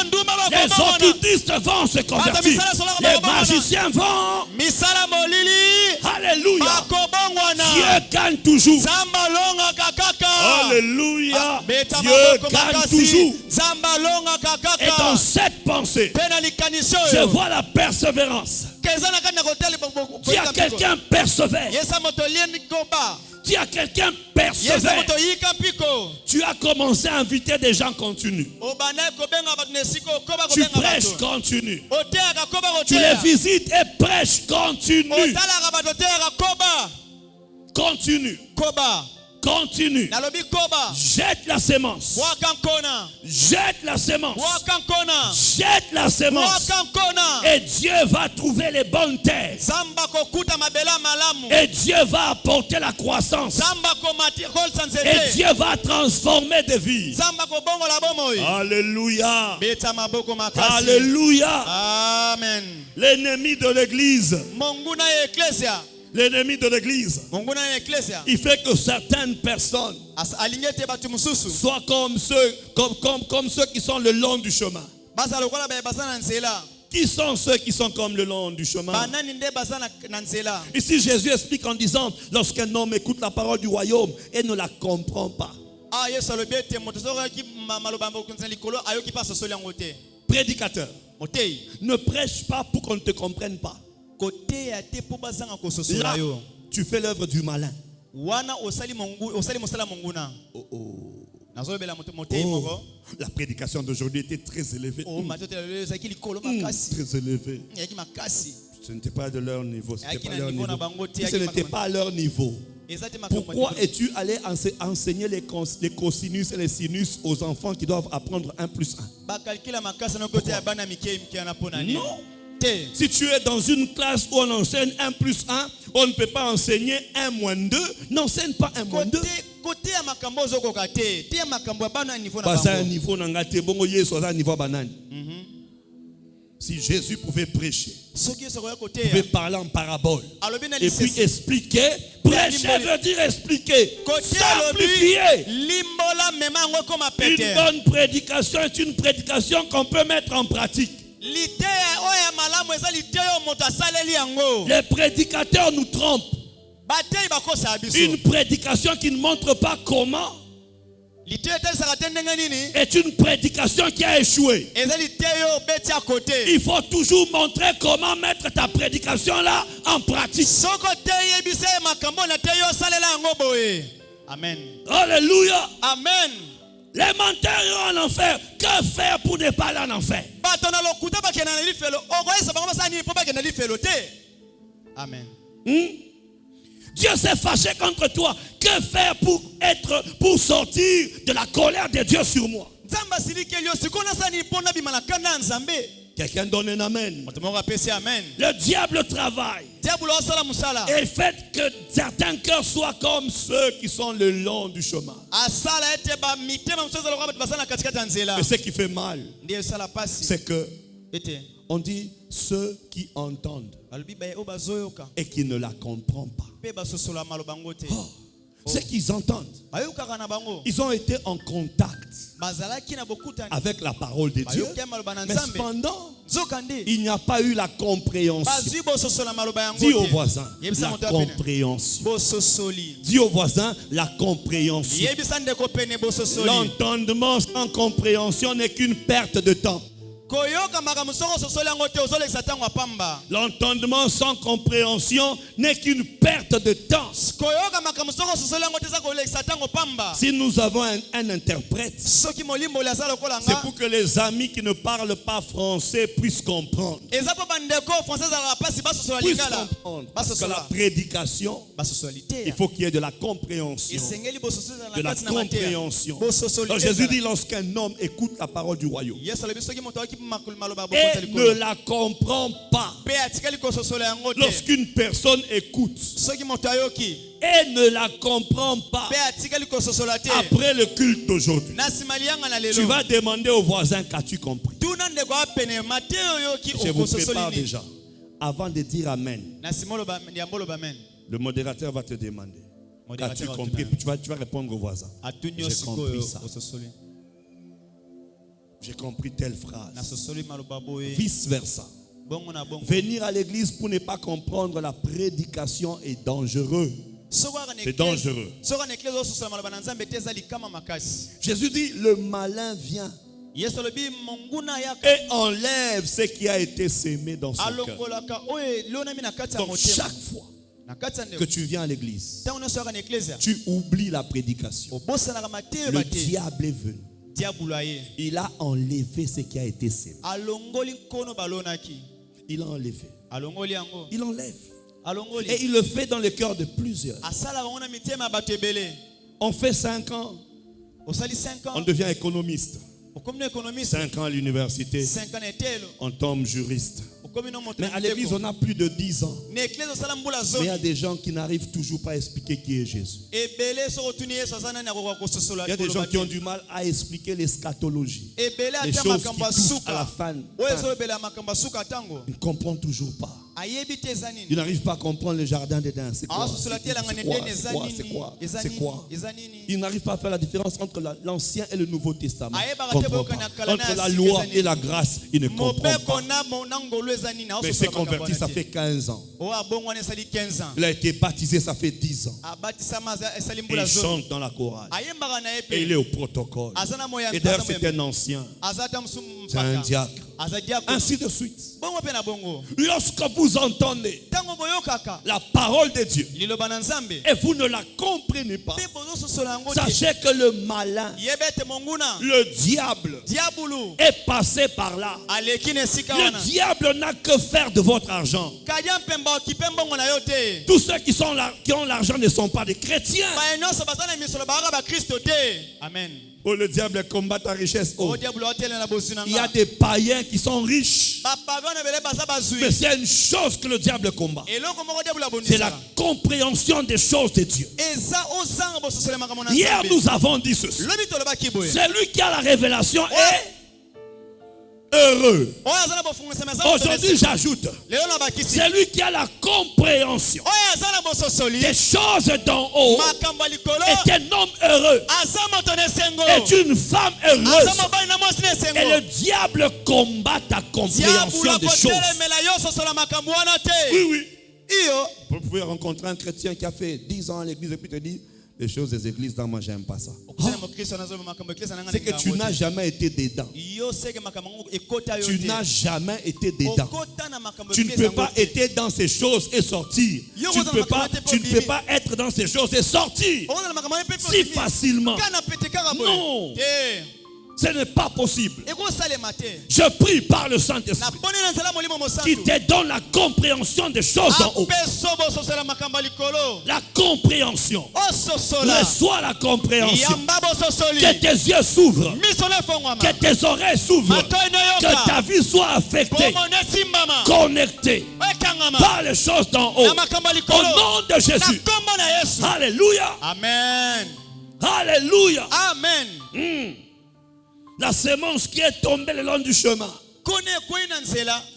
Speaker 1: Les occultistes vont se convertir. Les magiciens vont. Alléluia. Dieu gagne toujours. Alléluia. Dieu gagne toujours. Et dans cette pensée, je vois la persévérance. Si quelqu'un persévère, si quelqu'un persévère, tu as commencé à inviter des gens continus. Tu prêches continue. Tu les visites et prêches continue. Continue. Continue. Jette la sémence. Jette la sémence. Jette la sémence. Et Dieu va trouver les bonnes terres. Et Dieu va apporter la croissance. Et Dieu va transformer des vies. Alléluia.
Speaker 2: Alléluia.
Speaker 1: Amen. L'ennemi de l'église, l'ennemi de l'église,
Speaker 2: monguna na eklesia
Speaker 1: il fait que certaines personnes
Speaker 2: alingi ete bato mosusu
Speaker 1: soient comme ceux qui sont le long du chemin.
Speaker 2: baza lokola baza na nzela.
Speaker 1: Qui sont ceux qui sont comme le long du chemin?
Speaker 2: Banani nde baza na nzela.
Speaker 1: Ici, Jésus explique en disant, lorsqu'un homme écoute la parole du royaume et ne la comprend pas.
Speaker 2: Ah, yesu alobi ete moto soki ayoki maloba bokonzi likolo ayoki mpe asosoli yango te.
Speaker 1: Prédicateur,
Speaker 2: Motei
Speaker 1: ne prêche pas pour qu'on ne te comprenne pas.
Speaker 2: koteya te mpo bazanga kososola
Speaker 1: Là,
Speaker 2: yo.
Speaker 1: tu fais l'œuvre du malin.
Speaker 2: Wana osali mosala monguna. Nazolobela moto motei
Speaker 1: Oh,
Speaker 2: moko.
Speaker 1: la prédication d'aujourd'hui était très élevée.
Speaker 2: Oh, mato te ezaki likolo makasi.
Speaker 1: Très élevée.
Speaker 2: Yaki makasi.
Speaker 1: Ce n'était pas de leur niveau.
Speaker 2: Yaki
Speaker 1: Pas
Speaker 2: na
Speaker 1: leur
Speaker 2: niveau
Speaker 1: niveau.
Speaker 2: na bango te,
Speaker 1: Si ce
Speaker 2: yaki
Speaker 1: n'était pas à leur niveau,
Speaker 2: Ezate makambo.
Speaker 1: pourquoi es-tu allé enseigner les cosinus et les sinus aux enfants qui doivent apprendre 1 plus 1?
Speaker 2: Ba calcula makasa na kote ya bana mike na pona ni.
Speaker 1: Non.
Speaker 2: Te.
Speaker 1: Si tu es dans une classe où on enseigne 1 plus 1, on ne peut pas enseigner 1 moins 2. N'enseigne pas 1 moins 2.
Speaker 2: Côté ya makambo ozokoka te. Te makambo ya bana niveau na
Speaker 1: Parce à un
Speaker 2: bango.
Speaker 1: niveau nangate bongo yeso à un niveau banane. Si Jésus pouvait prêcher,
Speaker 2: Soki sokoya kote
Speaker 1: pouvait
Speaker 2: ya.
Speaker 1: parler en parabole
Speaker 2: Alobi na
Speaker 1: et puis
Speaker 2: lisesi.
Speaker 1: expliquer, prêcher veut dire expliquer,
Speaker 2: Kote alobi
Speaker 1: simplifier.
Speaker 2: limbola mema ngo koma
Speaker 1: Une
Speaker 2: pete.
Speaker 1: bonne prédication est une prédication qu'on peut mettre en pratique.
Speaker 2: Lite oya malamu eza lite yo moto asaleli yango.
Speaker 1: Les prédicateurs nous trompent.
Speaker 2: Batei bakosa biso.
Speaker 1: Une prédication qui ne montre pas comment
Speaker 2: Lite etesaka te ndenge nini?
Speaker 1: est une prédication qui a échoué.
Speaker 2: Eza lite yo beti ya kote.
Speaker 1: Il faut toujours montrer comment mettre ta prédication là en pratique.
Speaker 2: Soko te yebise makambo na te yo salela yango boye. Amen.
Speaker 1: Alléluia.
Speaker 2: Amen.
Speaker 1: Les menteurs iront en enfer. Que faire pour ne pas aller en enfer?
Speaker 2: Bato na lokuta bakena na lifelo. Okoyesa bango basani po bakena lifelo te. Amen.
Speaker 1: Dieu s'est fâché contre toi. Que faire pour sortir de la colère de Dieu sur moi?
Speaker 2: Nzamba silikeli yo sikona sani po na bimana kana nzambe.
Speaker 1: Quelqu'un donne un amen.
Speaker 2: Moto moko apesi amen.
Speaker 1: Le diable travaille
Speaker 2: Diablo osala musala.
Speaker 1: et fait que certains cœurs soient comme ceux qui sont le long du chemin.
Speaker 2: Asala ete ba mitema msoza lokaba basana katikati ya nzela.
Speaker 1: Et ce qui fait mal,
Speaker 2: Ndiye sala pasi.
Speaker 1: c'est que
Speaker 2: Ete.
Speaker 1: on dit ceux qui entendent
Speaker 2: Alobi ba o bazoyoka.
Speaker 1: et qui ne la comprennent pas.
Speaker 2: Pe basosola malobango te.
Speaker 1: Ceux qui entendent,
Speaker 2: Bayokaka na bango.
Speaker 1: ils ont été en contact
Speaker 2: Bazalaki na bokutani.
Speaker 1: avec la parole de Dieu.
Speaker 2: Bayoka maloba na
Speaker 1: Mais
Speaker 2: nzambe.
Speaker 1: cependant,
Speaker 2: Zokande.
Speaker 1: il n'y a pas eu la compréhension.
Speaker 2: Bazwi bososola maloba yango te.
Speaker 1: Dis au voisin,
Speaker 2: Yebisa
Speaker 1: la
Speaker 2: moto apene.
Speaker 1: compréhension.
Speaker 2: Bososoli.
Speaker 1: Dis au voisin, la compréhension.
Speaker 2: Yebisa ndeko pene bososoli.
Speaker 1: L'entendement sans compréhension n'est qu'une perte de temps.
Speaker 2: Koyoka makambo soko sosoli yango te ozolekisa ntango apamba.
Speaker 1: L'entendement sans compréhension n'est qu'une perte de temps.
Speaker 2: Koyoka makambo soko sosoli yango te eza kolekisa ntango pamba.
Speaker 1: Si nous avons un interprète,
Speaker 2: Soki molimboli aza lokola
Speaker 1: c'est
Speaker 2: nga.
Speaker 1: pour que les amis qui ne parlent pas français puissent comprendre.
Speaker 2: Eza po bandeko français ezalaka pasi basosola
Speaker 1: Puissent
Speaker 2: lingala.
Speaker 1: comprendre. Parce que la
Speaker 2: Basosola.
Speaker 1: prédication,
Speaker 2: Basosoli te.
Speaker 1: il faut qu'il y ait de la compréhension.
Speaker 2: Esengeli bososoli
Speaker 1: De
Speaker 2: na
Speaker 1: la
Speaker 2: kati na mateya.
Speaker 1: compréhension.
Speaker 2: Bososoli.
Speaker 1: Donc Jésus dit, lorsqu'un homme écoute la parole du royaume
Speaker 2: Yesu alobi soki moto ayoki maloba
Speaker 1: et
Speaker 2: bokota
Speaker 1: ne
Speaker 2: likolo.
Speaker 1: la comprend pas,
Speaker 2: Pe atikali kososola yango te.
Speaker 1: lorsqu'une personne écoute
Speaker 2: Soki moto ayoki.
Speaker 1: et ne la comprend pas,
Speaker 2: Pe atikali kososola te.
Speaker 1: après le culte d'aujourd'hui,
Speaker 2: Na nsima lianga na
Speaker 1: tu
Speaker 2: lelo.
Speaker 1: vas demander au voisin, qu'as-tu compris?
Speaker 2: Tuna ndeko apene Mateo yoki
Speaker 1: Je vous
Speaker 2: okososoli
Speaker 1: prépare
Speaker 2: nini.
Speaker 1: déjà. Avant de dire Amen,
Speaker 2: Na nsima loba ndiambo loba amen.
Speaker 1: le modérateur va te demander,
Speaker 2: Modérateur
Speaker 1: qu'as-tu
Speaker 2: va te
Speaker 1: compris?
Speaker 2: demander.
Speaker 1: Puis tu vas répondre au voisin.
Speaker 2: Atuni
Speaker 1: J'ai compris
Speaker 2: osikoyo
Speaker 1: ça.
Speaker 2: ososoli.
Speaker 1: J'ai compris telle
Speaker 2: Na
Speaker 1: phrase.
Speaker 2: sosoli maloba boye.
Speaker 1: Vice versa.
Speaker 2: Bongo na bongo.
Speaker 1: Venir à l'église pour ne pas comprendre la prédication est dangereux. C'est dangereux.
Speaker 2: Soka na eklezo ososola maloba na nzambe te eza likama makasi.
Speaker 1: Jésus dit, le malin vient
Speaker 2: Yesu alobi monguna yaka.
Speaker 1: et enlève ce qui a été sémé dans son cœur.
Speaker 2: Alongolaka oyo lonami na kati ya
Speaker 1: Donc
Speaker 2: motema.
Speaker 1: chaque fois
Speaker 2: Na kati ya
Speaker 1: que
Speaker 2: ndeko.
Speaker 1: tu viens à l'église,
Speaker 2: Tango nyonso yaka na eklesia.
Speaker 1: tu oublies la prédication.
Speaker 2: Obosanaka mateyo
Speaker 1: Le
Speaker 2: bate.
Speaker 1: diable est venu.
Speaker 2: Diablo aye.
Speaker 1: Il a enlevé ce qui a été sémé.
Speaker 2: Alongoli nkono balonaki.
Speaker 1: Il a enlevé.
Speaker 2: Alongoli yango.
Speaker 1: Il enlève.
Speaker 2: Alongoli.
Speaker 1: Et il le fait dans le cœur de plusieurs.
Speaker 2: Asala bango na mitema ya bato ebele.
Speaker 1: On fait 5 ans,
Speaker 2: Osali 5
Speaker 1: on
Speaker 2: ans.
Speaker 1: devient économiste.
Speaker 2: Okomi na économiste.
Speaker 1: 5 ans à l'université,
Speaker 2: 5 ans na etelo.
Speaker 1: on tombe juriste.
Speaker 2: Okomi na moto.
Speaker 1: Mais à l'église, on a plus de 10 ans.
Speaker 2: Na eklesia osala mbula
Speaker 1: Mais il y a
Speaker 2: zomi.
Speaker 1: des gens qui n'arrivent toujours pas à expliquer qui est Jésus.
Speaker 2: Ebele soko tuni Yesu aza nani akoka kososola.
Speaker 1: Il y a des gens qui ont du mal à expliquer l'eschatologie.
Speaker 2: Ebele
Speaker 1: Les
Speaker 2: ata
Speaker 1: choses
Speaker 2: makambo ya
Speaker 1: qui touchent à
Speaker 2: suka.
Speaker 1: la fin.
Speaker 2: Oyo ezobela makambo ya suka tango.
Speaker 1: Ils ne comprennent toujours pas. Il n'arrive pas à comprendre le jardin d'Éden. C'est quoi? C'est quoi? Il n'arrive pas à faire la différence entre l'Ancien et le Nouveau Testament. Entre la loi et la grâce, il ne comprend pas. Mais il s'est converti, ça fait 15 ans. Il a été baptisé, ça fait 10 ans. Et il chante dans la chorale. Et il est au protocole. Et d'ailleurs, c'est un ancien. C'est un diacre. Ainsi de suite. Lorsque vous entendez la parole de Dieu et vous ne la comprenez pas, sachez que le malin, le diable, est passé par là. Le diable n'a que faire de votre argent. Tous ceux qui ont l'argent ne sont pas des chrétiens.
Speaker 2: Amen.
Speaker 1: Oh, le diable combat ta richesse. Oh. Il y a des païens qui sont riches. Mais c'est une chose que le diable combat. C'est la compréhension des choses de Dieu. Hier, nous avons dit ceci. Celui qui a la révélation est heureux. Aujourd'hui, j'ajoute, celui qui a la compréhension des choses d'en haut est un homme heureux, est une femme heureuse. Et le diable combat ta compréhension des choses. Oui, oui. Vous pouvez rencontrer un chrétien qui a fait 10 ans à l'église et puis te dire: les choses des églises, moi j'aime pas ça. C'est que tu n'as jamais été dedans. Tu n'as jamais été dedans. Tu ne peux pas être dans ces choses et sortir. Tu ne peux pas être dans ces choses et sortir si facilement. Non. Ce n'est pas possible. Je prie par le Saint-Esprit qui te donne la compréhension des choses en haut. La compréhension. Reçois la compréhension. Que tes yeux s'ouvrent. Que tes oreilles s'ouvrent. Que ta vie soit affectée. Connectée par les choses d'en haut. Au nom de Jésus. Alléluia.
Speaker 2: Amen.
Speaker 1: Alléluia.
Speaker 2: Amen.
Speaker 1: La semence qui est tombée le long du chemin,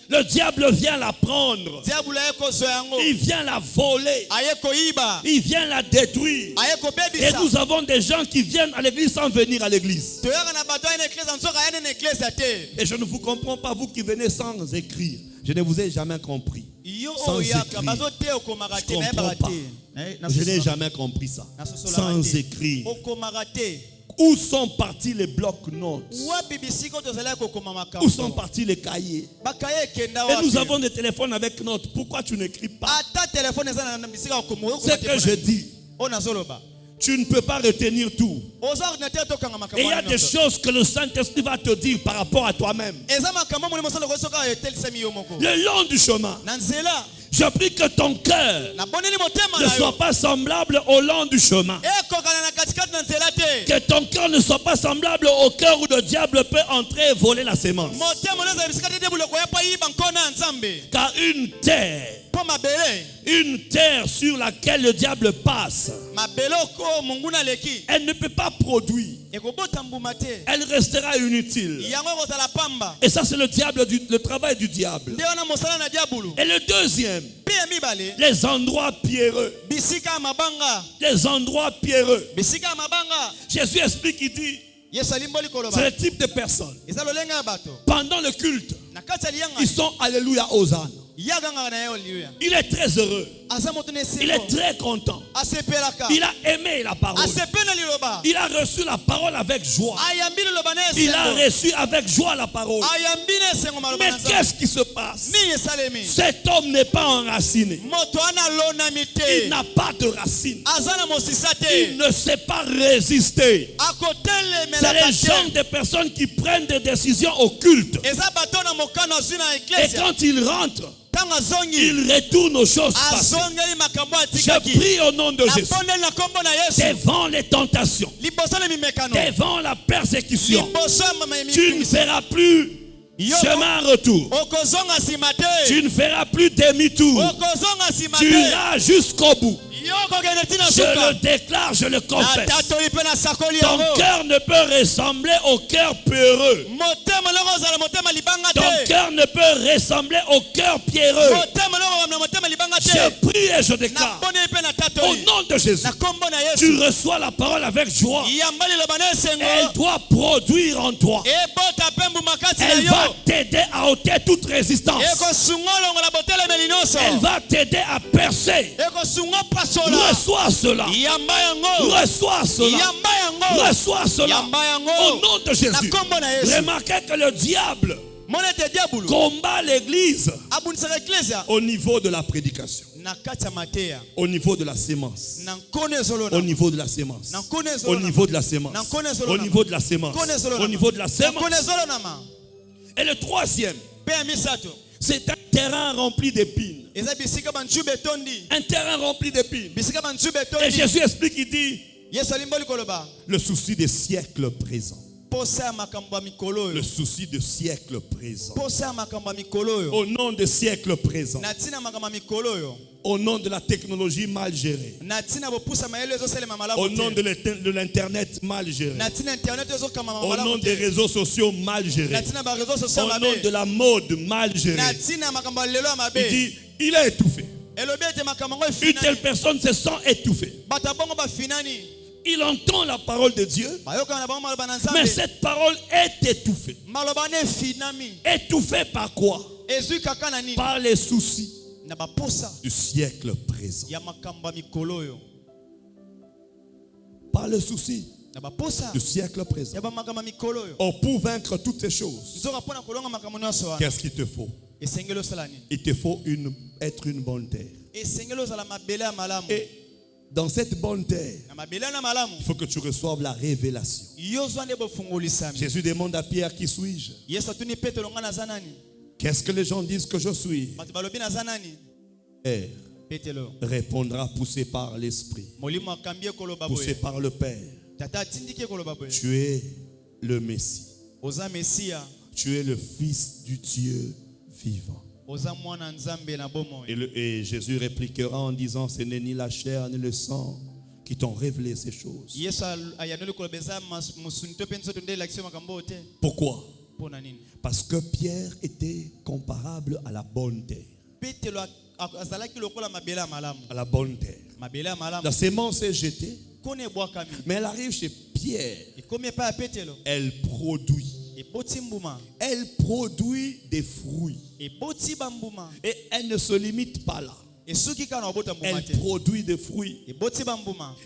Speaker 1: le diable vient la prendre. Il vient la voler. Il vient la détruire. Et nous avons des gens qui viennent à l'église sans venir à l'église. Et je ne vous comprends pas, vous qui venez sans écrire. Je ne vous ai jamais compris. Sans écrire. Je ne comprends pas. Je n'ai jamais compris ça. Sans écrire. Où sont partis les blocs-notes? Où sont partis les cahiers? Et nous avons des téléphones avec notes. Pourquoi tu n'écris pas? C'est que je dis. Tu ne peux pas retenir tout. Et il y a des choses que le Saint-Esprit va te dire par rapport à toi-même. Le long du chemin, je prie que ton cœur ne soit pas semblable au long du chemin. Que ton cœur ne soit pas semblable au cœur où le diable peut entrer et voler la sémence. Car une terre sur laquelle le diable passe, elle ne peut pas produire. Elle restera inutile. Et ça, c'est le travail du diable. Et le deuxième, les endroits pierreux. Les endroits pierreux. Jésus explique, il dit, c'est le type de personnes. Pendant le culte, ils sont alléluia Hosanna. Il est très heureux. Il est très content. Il a aimé la parole. Il a reçu la parole avec joie. Il a reçu avec joie la parole. Mais qu'est-ce qui se passe? Cet homme n'est pas enraciné. Il n'a pas de racine. Il ne sait pas résister. C'est les gens de personnes qui prennent des décisions occultes. Et quand ils rentrent, il retourne aux choses passées. Je prie au nom de Jésus. Devant les tentations, devant la persécution, tu ne feras plus chemin retour. Tu ne feras plus demi-tour. Tu iras jusqu'au bout. Je le déclare, je le confesse. Ton cœur ne peut ressembler au cœur peureux. Ton cœur ne peut ressembler au cœur pierreux. Je prie et je déclare, au nom de Jésus, tu reçois la parole avec joie. Elle doit produire en toi. Elle va t'aider à ôter toute résistance. Elle va t'aider à percer. Reçois cela. Reçois cela. Reçois cela. Au nom de Jésus. Remarquez que le diable combat l'église au niveau de la prédication, au niveau de la sémence, au niveau de la sémence, au niveau de la sémence, au niveau de la sémence, au niveau de la sémence. Et le troisième, c'est un terrain rempli d'épines. Un terrain rempli d'épines. Et Jésus explique, il dit, le souci des siècles présents. Le souci de siècle présent. Au nom des siècles présents. Au nom de la technologie mal gérée. Au nom de l'internet mal géré. Au nom des réseaux sociaux mal gérés. Au nom de la mode mal gérée. Il dit, il est étouffé. Une telle personne se sent étouffée. Il entend la parole de Dieu, mais cette parole est étouffée. Étouffée par quoi? Par les soucis du siècle présent. Par le souci du siècle présent. Oh, pour vaincre toutes ces choses, qu'est-ce qu'il te faut? Il te faut être une bonne terre. Et dans cette bonne terre, il faut que tu reçoives la révélation. Jésus demande à Pierre, qui suis-je? Qu'est-ce que les gens disent que je suis? Pierre répondra, poussé par l'Esprit, poussé par le Père. Tu es le Messie. Tu es le Fils du Dieu vivant. Et Jésus répliquera en disant, ce n'est ni la chair ni le sang qui t'ont révélé ces choses. Pourquoi? Parce que Pierre était comparable à la bonne terre. À la bonne terre. La sémence est jetée, mais elle arrive chez Pierre. Elle produit. Elle produit des fruits. Et elle ne se limite pas là. Elle produit des fruits.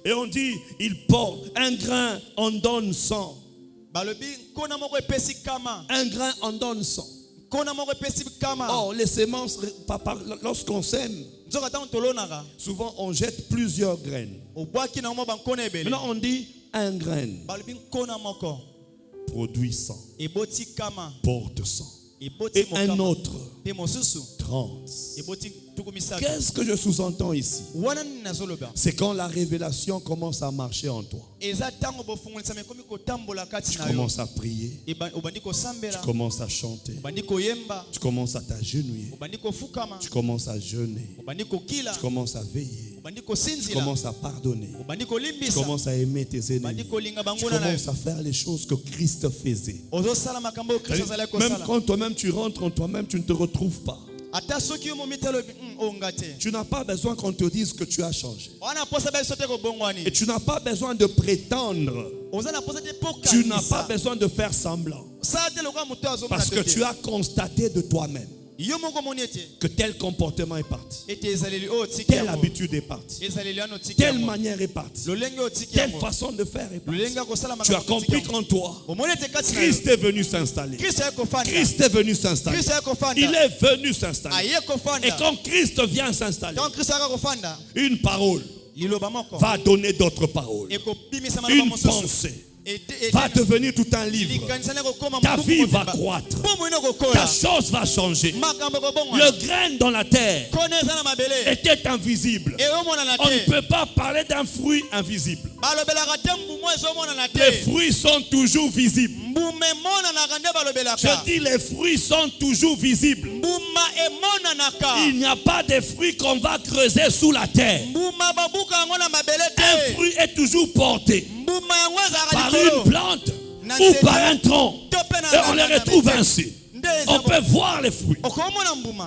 Speaker 1: Et on dit, il porte un grain, on donne 100. Un grain, on donne 100. Oh, les semences, lorsqu'on sème, souvent on jette plusieurs graines. Maintenant on dit un grain produit 100, porte 100, et un autre 30. Qu'est-ce que je sous-entends ici? C'est quand la révélation commence à marcher en toi. Tu commences à prier, tu commences à chanter, tu commences à t'agenouiller, tu commences à jeûner, tu commences à veiller, tu commences à pardonner, tu commences à aimer tes ennemis, tu commences à faire les choses que Christ faisait. Même quand toi-même tu rentres en toi-même, tu ne te retrouves pas. Tu n'as pas besoin qu'on te dise que tu as changé. Et tu n'as pas besoin de prétendre. Tu n'as pas besoin de faire semblant. Parce que tu as constaté de toi-même que tel comportement est parti, telle habitude est partie, telle manière est partie, telle façon de faire est partie. Tu as compris qu'en toi, Christ est venu s'installer. Christ est venu s'installer. Il est venu s'installer. Et quand Christ vient s'installer, une parole va donner d'autres paroles. Une pensée va devenir tout un livre. Ta vie va croître. Ta chose va changer. Le grain dans la terre était invisible. On ne peut pas parler d'un fruit invisible. Les fruits sont toujours visibles. Je dis, les fruits sont toujours visibles. Il n'y a pas de fruits qu'on va creuser sous la terre. Un fruit est toujours porté par une plante ou par un tronc. Et on les retrouve ainsi. On peut voir les fruits.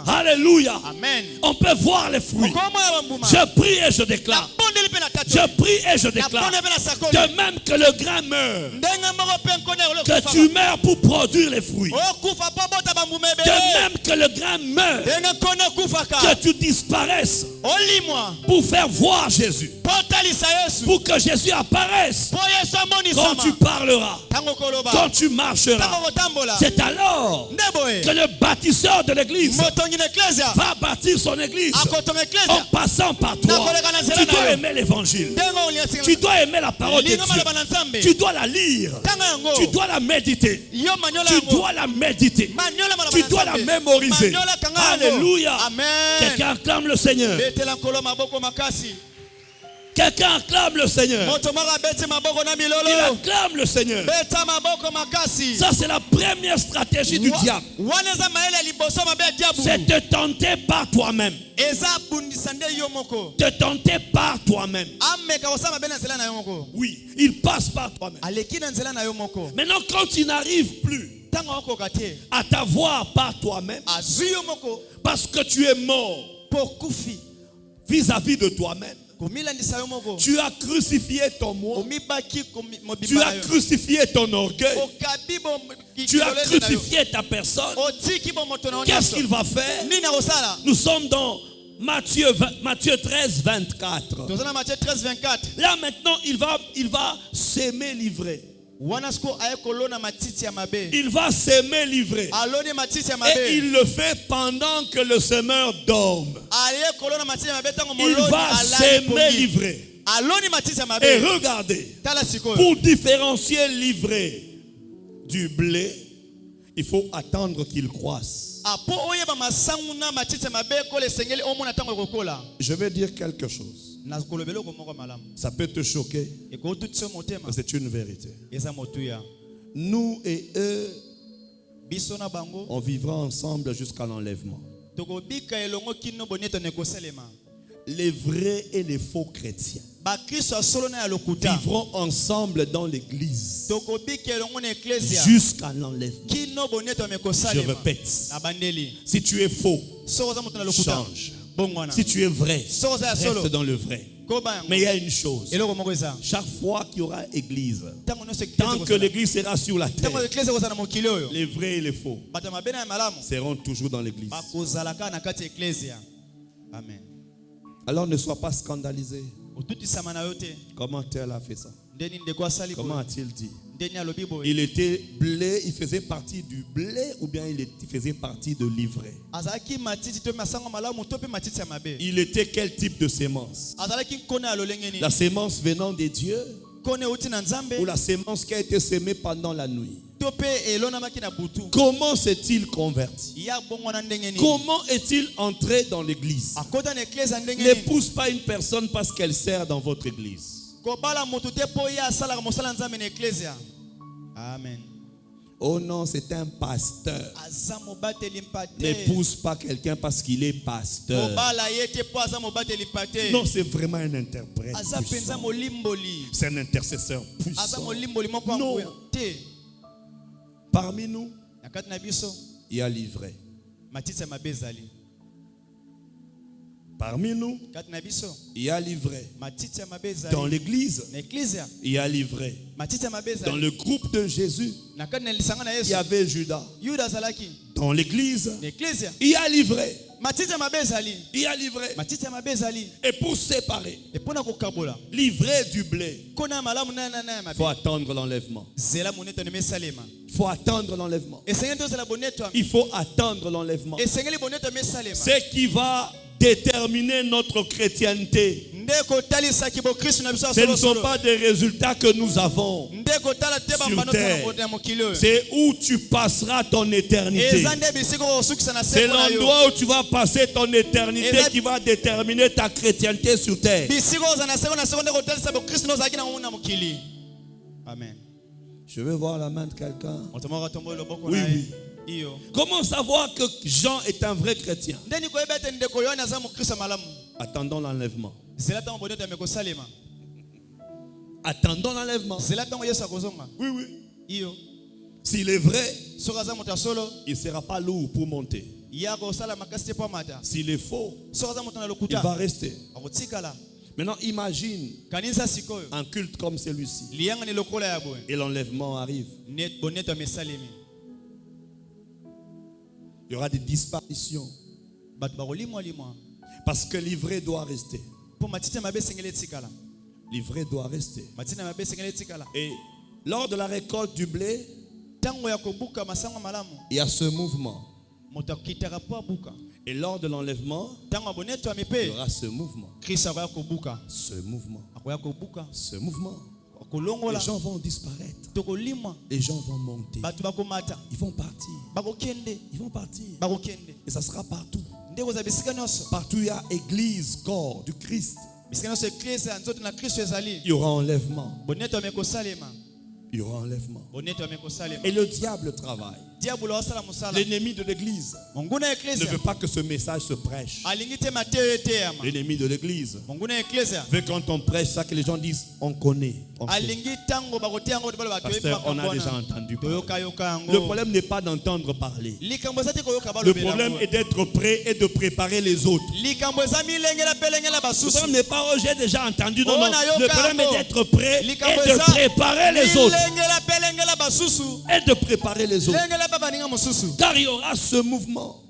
Speaker 1: Alléluia.
Speaker 2: Amen.
Speaker 1: On peut voir les fruits. Je prie et je déclare. Je prie et je déclare. De même que le grain meurt, que tu meurs pour produire les fruits. De même que le grain meurt, que tu disparaisses pour faire voir Jésus. Pour que Jésus apparaisse. Quand tu parleras, quand tu marcheras, c'est alors que le bâtisseur de l'église va bâtir son église en passant par toi. Tu dois aimer l'évangile. Tu dois aimer la parole de Dieu. Tu dois la lire. Tu dois la méditer. Tu dois la méditer. Tu dois la mémoriser. Alléluia. Quelqu'un acclame le Seigneur. Quelqu'un acclame le Seigneur. Il acclame le Seigneur. Ça, c'est la première stratégie du diable. C'est te tenter par toi-même. Te tenter par toi-même. Oui, il passe par toi-même. Maintenant, quand tu n'arrives plus à t'avoir par toi-même, parce que tu es mort vis-à-vis de toi-même, tu as crucifié ton moi. Tu as crucifié ton orgueil. Tu as crucifié ta personne. Qu'est-ce qu'il va faire? Nous sommes dans Matthieu 13, 24. Là maintenant, il va s'aimer livrer. Il va s'aimer livrer. Et il le fait pendant que le semeur dorme. Il va s'aimer livrer. Et regardez, pour différencier livrer du blé, il faut attendre qu'il croisse. Je vais dire quelque chose. Ça peut te choquer, mais c'est une vérité. Nous et eux, on vivra ensemble jusqu'à l'enlèvement. Les vrais et les faux chrétiens vivront ensemble dans l'église jusqu'à l'enlèvement. Je répète, si tu es faux, change. Si tu es vrai, reste dans le vrai. Mais il y a une chose. Chaque fois qu'il y aura église, tant que l'église sera sur la terre, les vrais et les faux seront toujours dans l'église.
Speaker 2: Amen.
Speaker 1: Alors ne sois pas scandalisé. Comment tel a fait ça? Comment a-t-il dit? Il était blé, il faisait partie du blé ou bien il faisait partie de l'ivraie? Il était quel type de sémence? La sémence venant des dieux ou la sémence qui a été sémée pendant la nuit? Comment s'est-il converti? Comment est-il entré dans l'église? N'épouse pas une personne parce qu'elle sert dans votre église.
Speaker 2: Amen.
Speaker 1: Oh non, c'est un pasteur. N'épouse pas quelqu'un parce qu'il est pasteur. Non, c'est vraiment un interprète puissant. C'est un intercesseur puissant. Non. Parmi nous, il y a l'ivraie. Parmi nous, il y a l'ivraie. Dans l'église, il y a l'ivraie. Dans le groupe de Jésus, il y avait Judas. Dans l'église, il y a l'ivraie. Il y a l'ivraie. Et pour séparer l'ivraie du blé, il faut attendre l'enlèvement. Il faut attendre l'enlèvement. Il faut attendre l'enlèvement. Ce qui va déterminer notre chrétienté, ce ne sont pas des résultats que nous avons sur terre. C'est où tu passeras ton éternité. C'est l'endroit où tu vas passer ton éternité qui va déterminer ta chrétienté sur terre.
Speaker 2: Amen.
Speaker 1: Je veux voir la main de quelqu'un. Oui, oui.
Speaker 2: Iyo.
Speaker 1: Comment savoir que Jean est un vrai chrétien?
Speaker 2: Ndeni koyeba ete ndeko Yohana aza mukristo malamu.
Speaker 1: Attendons l'enlèvement.
Speaker 2: Zela tango boneto amekosalema.
Speaker 1: Attendons l'enlèvement.
Speaker 2: Zela tango Yesu akozonga.
Speaker 1: Oui, oui.
Speaker 2: Iyo.
Speaker 1: S'il est vrai,
Speaker 2: Soka aza moto solo.
Speaker 1: il ne sera pas lourd pour monter.
Speaker 2: Ya ko sala makasi po mata.
Speaker 1: S'il est faux,
Speaker 2: Soka aza moto na
Speaker 1: il
Speaker 2: lokuta.
Speaker 1: va rester.
Speaker 2: Akotikala.
Speaker 1: Maintenant, imagine
Speaker 2: Kanisa sikoyo.
Speaker 1: un culte comme celui-ci.
Speaker 2: Lianga ni lokola ya boye.
Speaker 1: Et l'enlèvement arrive.
Speaker 2: Net boneto amesalemi.
Speaker 1: Il y aura des disparitions.
Speaker 2: Batu bakolimwa limwa.
Speaker 1: Parce que l'ivraie doit rester.
Speaker 2: Po matite mabe sengele tikala.
Speaker 1: L'ivraie doit rester.
Speaker 2: Matite mabe sengele tikala.
Speaker 1: Et lors de la récolte du blé,
Speaker 2: Tango ya kobuka masango malamu.
Speaker 1: il y a ce mouvement.
Speaker 2: Moto kitaka po buka.
Speaker 1: Et lors de l'enlèvement,
Speaker 2: Tango boneto
Speaker 1: il y
Speaker 2: amepe.
Speaker 1: aura ce mouvement.
Speaker 2: Krista ya kobuka.
Speaker 1: Ce mouvement.
Speaker 2: Akoya kobuka.
Speaker 1: Ce mouvement.
Speaker 2: Kolongola.
Speaker 1: Les gens vont disparaître.
Speaker 2: Tokolimwa.
Speaker 1: Les gens vont monter.
Speaker 2: Batu bakomata.
Speaker 1: Ils vont partir.
Speaker 2: Bakokende.
Speaker 1: Ils vont partir.
Speaker 2: Bakokende.
Speaker 1: Et ça sera partout.
Speaker 2: Ndeko za bisika nyonso.
Speaker 1: Partout il y a église, corps du Christ.
Speaker 2: Bisika nyonso eklesa nzoto na Kristo ezali.
Speaker 1: Il y aura enlèvement.
Speaker 2: Boneto amekosalema.
Speaker 1: Il y aura enlèvement.
Speaker 2: Boneto amekosalema.
Speaker 1: Et le diable travaille.
Speaker 2: Diabolo wasala musala.
Speaker 1: L'ennemi de l'église
Speaker 2: Monguna
Speaker 1: ne
Speaker 2: eklesa.
Speaker 1: veut pas que ce message se prêche.
Speaker 2: Alingi te mateo eteyama.
Speaker 1: L'ennemi de l'église
Speaker 2: Monguna eklesa.
Speaker 1: veut quand on prêche ça que les gens disent on connaît. On sait.
Speaker 2: Alingi tango bakotia ngo balo bato
Speaker 1: Pasteur, on a déjà entendu parler.
Speaker 2: Toyoka yoka ngo.
Speaker 1: Le problème n'est pas d'entendre parler.
Speaker 2: Likambo zati koyoka balo
Speaker 1: Le
Speaker 2: bela.
Speaker 1: problème est d'être prêt et de préparer les autres.
Speaker 2: Likambo za milengela pelengela
Speaker 1: Le
Speaker 2: basusu.
Speaker 1: problème n'est pas oh, j'ai déjà entendu. Non, non.
Speaker 2: On a yoka
Speaker 1: Le problème
Speaker 2: ngo.
Speaker 1: est d'être prêt et
Speaker 2: Likambo
Speaker 1: de
Speaker 2: za
Speaker 1: préparer les autres.
Speaker 2: milengela pelengela basusu.
Speaker 1: Et de préparer les autres.
Speaker 2: Lengela baba ninga mususu.
Speaker 1: Car il y aura ce mouvement.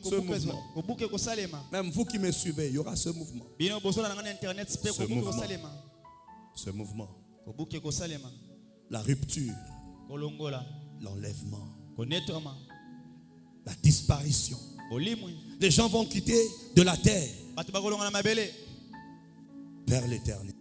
Speaker 2: Ce
Speaker 1: mouvement.
Speaker 2: Kobuke kosalema.
Speaker 1: Même vous qui me suivez, il y aura ce mouvement.
Speaker 2: Bino bosola na internet spe
Speaker 1: Ce
Speaker 2: kobuke
Speaker 1: mouvement.
Speaker 2: kosalema.
Speaker 1: Ce mouvement.
Speaker 2: Kobuke kosalema.
Speaker 1: La rupture.
Speaker 2: Kolongola.
Speaker 1: L'enlèvement.
Speaker 2: Konetoma.
Speaker 1: La disparition.
Speaker 2: Olimwi.
Speaker 1: Les gens vont quitter de la terre
Speaker 2: Batu bakolonga na mabele.
Speaker 1: vers l'éternité.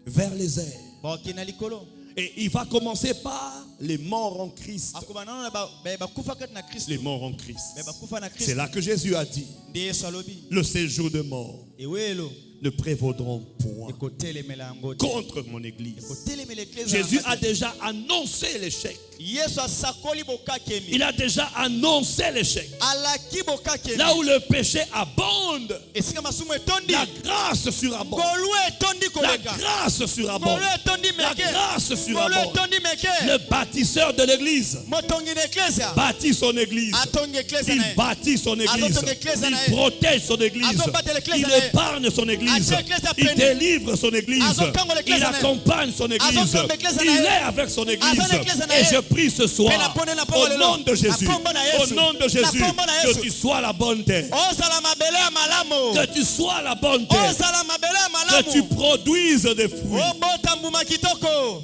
Speaker 1: Vers les airs.
Speaker 2: Bakina likolo.
Speaker 1: Et il va commencer par les morts en Christ.
Speaker 2: Akubanana ba bakufa kat na Kristo.
Speaker 1: Les morts en Christ.
Speaker 2: Bakufa na
Speaker 1: C'est
Speaker 2: Kristo.
Speaker 1: là que Jésus a dit,
Speaker 2: Nde Yesu alobi.
Speaker 1: le séjour de mort
Speaker 2: Ewelo.
Speaker 1: ne prévaudront point
Speaker 2: Ekotelemela ngo.
Speaker 1: contre mon église.
Speaker 2: Ekotelemela eklesa.
Speaker 1: Jésus a déjà annoncé l'échec.
Speaker 2: Yesu asakoli bokakemi.
Speaker 1: Il a déjà annoncé l'échec.
Speaker 2: Alaki bokakemi.
Speaker 1: Là où le péché abonde,
Speaker 2: Esika masumu etondi.
Speaker 1: la grâce surabonde.
Speaker 2: Ngolu etondi
Speaker 1: La
Speaker 2: koleka.
Speaker 1: grâce surabonde.
Speaker 2: Ngolu etondi
Speaker 1: La
Speaker 2: meke.
Speaker 1: grâce
Speaker 2: Ngolu
Speaker 1: surabonde.
Speaker 2: etondi meke.
Speaker 1: Le bâtisseur de l'église
Speaker 2: Motongi na eklesa.
Speaker 1: bâtit son église.
Speaker 2: Atongi eklesa
Speaker 1: Il
Speaker 2: na ye.
Speaker 1: bâtit son église.
Speaker 2: Azotonga eklesa na
Speaker 1: Il
Speaker 2: ye.
Speaker 1: protège son église.
Speaker 2: Azobatela eklesa
Speaker 1: Il
Speaker 2: na ye.
Speaker 1: épargne son église.
Speaker 2: Atia eklesa
Speaker 1: Il
Speaker 2: pene.
Speaker 1: délivre son église.
Speaker 2: Azokangola eklesa
Speaker 1: Il
Speaker 2: na ye.
Speaker 1: accompagne son église.
Speaker 2: Azokamba eklesa na
Speaker 1: Il
Speaker 2: ye.
Speaker 1: est avec son église.
Speaker 2: Azana eklesa na
Speaker 1: Et
Speaker 2: ye.
Speaker 1: je prie ce soir,
Speaker 2: Pena pone na pole
Speaker 1: au nom de Jésus,
Speaker 2: Na kombo na
Speaker 1: au
Speaker 2: Yesu.
Speaker 1: nom de
Speaker 2: Na
Speaker 1: Jésus,
Speaker 2: kombo na
Speaker 1: que
Speaker 2: Yesu.
Speaker 1: tu sois la bonne terre.
Speaker 2: Ozala mabele ya malamu.
Speaker 1: Que tu sois la bonne terre.
Speaker 2: Ozala mabele ya malamu.
Speaker 1: Que tu produises des fruits.
Speaker 2: Obota mbuma kitoko.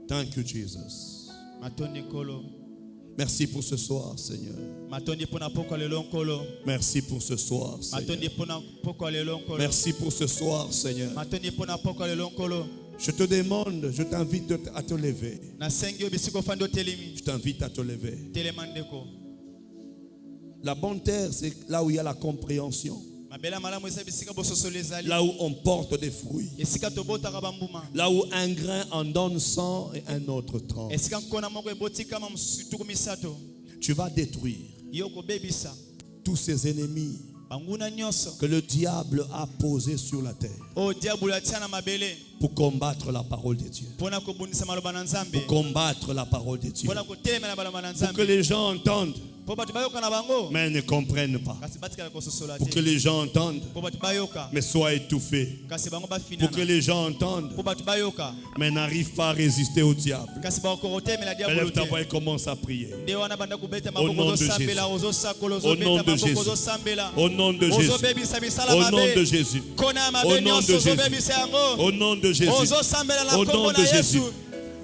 Speaker 1: Thank you, Jesus.
Speaker 2: Matondi kolo.
Speaker 1: Merci pour ce soir, Seigneur.
Speaker 2: Matondi pona poko lelo nkolo.
Speaker 1: Merci pour ce soir, Seigneur.
Speaker 2: Matondi pona poko lelo nkolo.
Speaker 1: Merci pour ce soir, Seigneur.
Speaker 2: Matondi pona poko lelo nkolo.
Speaker 1: Je te demande, je t'invite à te lever.
Speaker 2: Na sengi obisiko fando telemi.
Speaker 1: Je t'invite à te lever.
Speaker 2: Telemandeko.
Speaker 1: La bonne terre, c'est là où il y a la compréhension.
Speaker 2: Mabela malamu esa bisika bososo lezali.
Speaker 1: Là où on porte des fruits.
Speaker 2: Esika tobota ka bambuma.
Speaker 1: Là où un grain en donne 100 et un autre 30.
Speaker 2: Esika nkona moko eboti kama msutuku misato.
Speaker 1: Tu vas détruire
Speaker 2: Yoko bebisa.
Speaker 1: tous ces ennemis
Speaker 2: Banguna nyonso.
Speaker 1: que le diable a posés sur la terre
Speaker 2: O diabolo atiana mabele.
Speaker 1: pour combattre la parole de Dieu.
Speaker 2: Pona kobundisa maloba na Nzambe.
Speaker 1: Pour combattre la parole de Dieu.
Speaker 2: Pona kotelemela maloba na
Speaker 1: Pour que
Speaker 2: Nzambe.
Speaker 1: les gens entendent,
Speaker 2: Po batu bayoka na bango.
Speaker 1: mais ne comprennent pas.
Speaker 2: Kasi batika kososola
Speaker 1: Pour que
Speaker 2: te.
Speaker 1: les gens entendent,
Speaker 2: Po batu bayoka.
Speaker 1: mais soient étouffés.
Speaker 2: Kasi bango
Speaker 1: Pour
Speaker 2: bafinana.
Speaker 1: que les gens entendent,
Speaker 2: Po batu bayoka.
Speaker 1: mais n'arrivent pas à résister au diable.
Speaker 2: Kasi bakorotemela diabolo
Speaker 1: Élève ta
Speaker 2: te.
Speaker 1: voix et commence à prier.
Speaker 2: Nde wana banda kubeta
Speaker 1: Au nom
Speaker 2: maboko
Speaker 1: de
Speaker 2: ozosambela ozosakola
Speaker 1: Au nom
Speaker 2: ozobeta
Speaker 1: de
Speaker 2: maboko
Speaker 1: Jésus.
Speaker 2: ozosambela.
Speaker 1: Au nom de Jésus.
Speaker 2: Ozobebisa misala
Speaker 1: Au nom de
Speaker 2: mabe.
Speaker 1: Jésus.
Speaker 2: Kona
Speaker 1: Au
Speaker 2: mabe
Speaker 1: nom de
Speaker 2: nyonso
Speaker 1: Jésus.
Speaker 2: ozobebisa yango.
Speaker 1: Au nom de Jésus.
Speaker 2: Ozosambela na
Speaker 1: Au nom
Speaker 2: kombo
Speaker 1: de
Speaker 2: na
Speaker 1: Jésus.
Speaker 2: Yesu.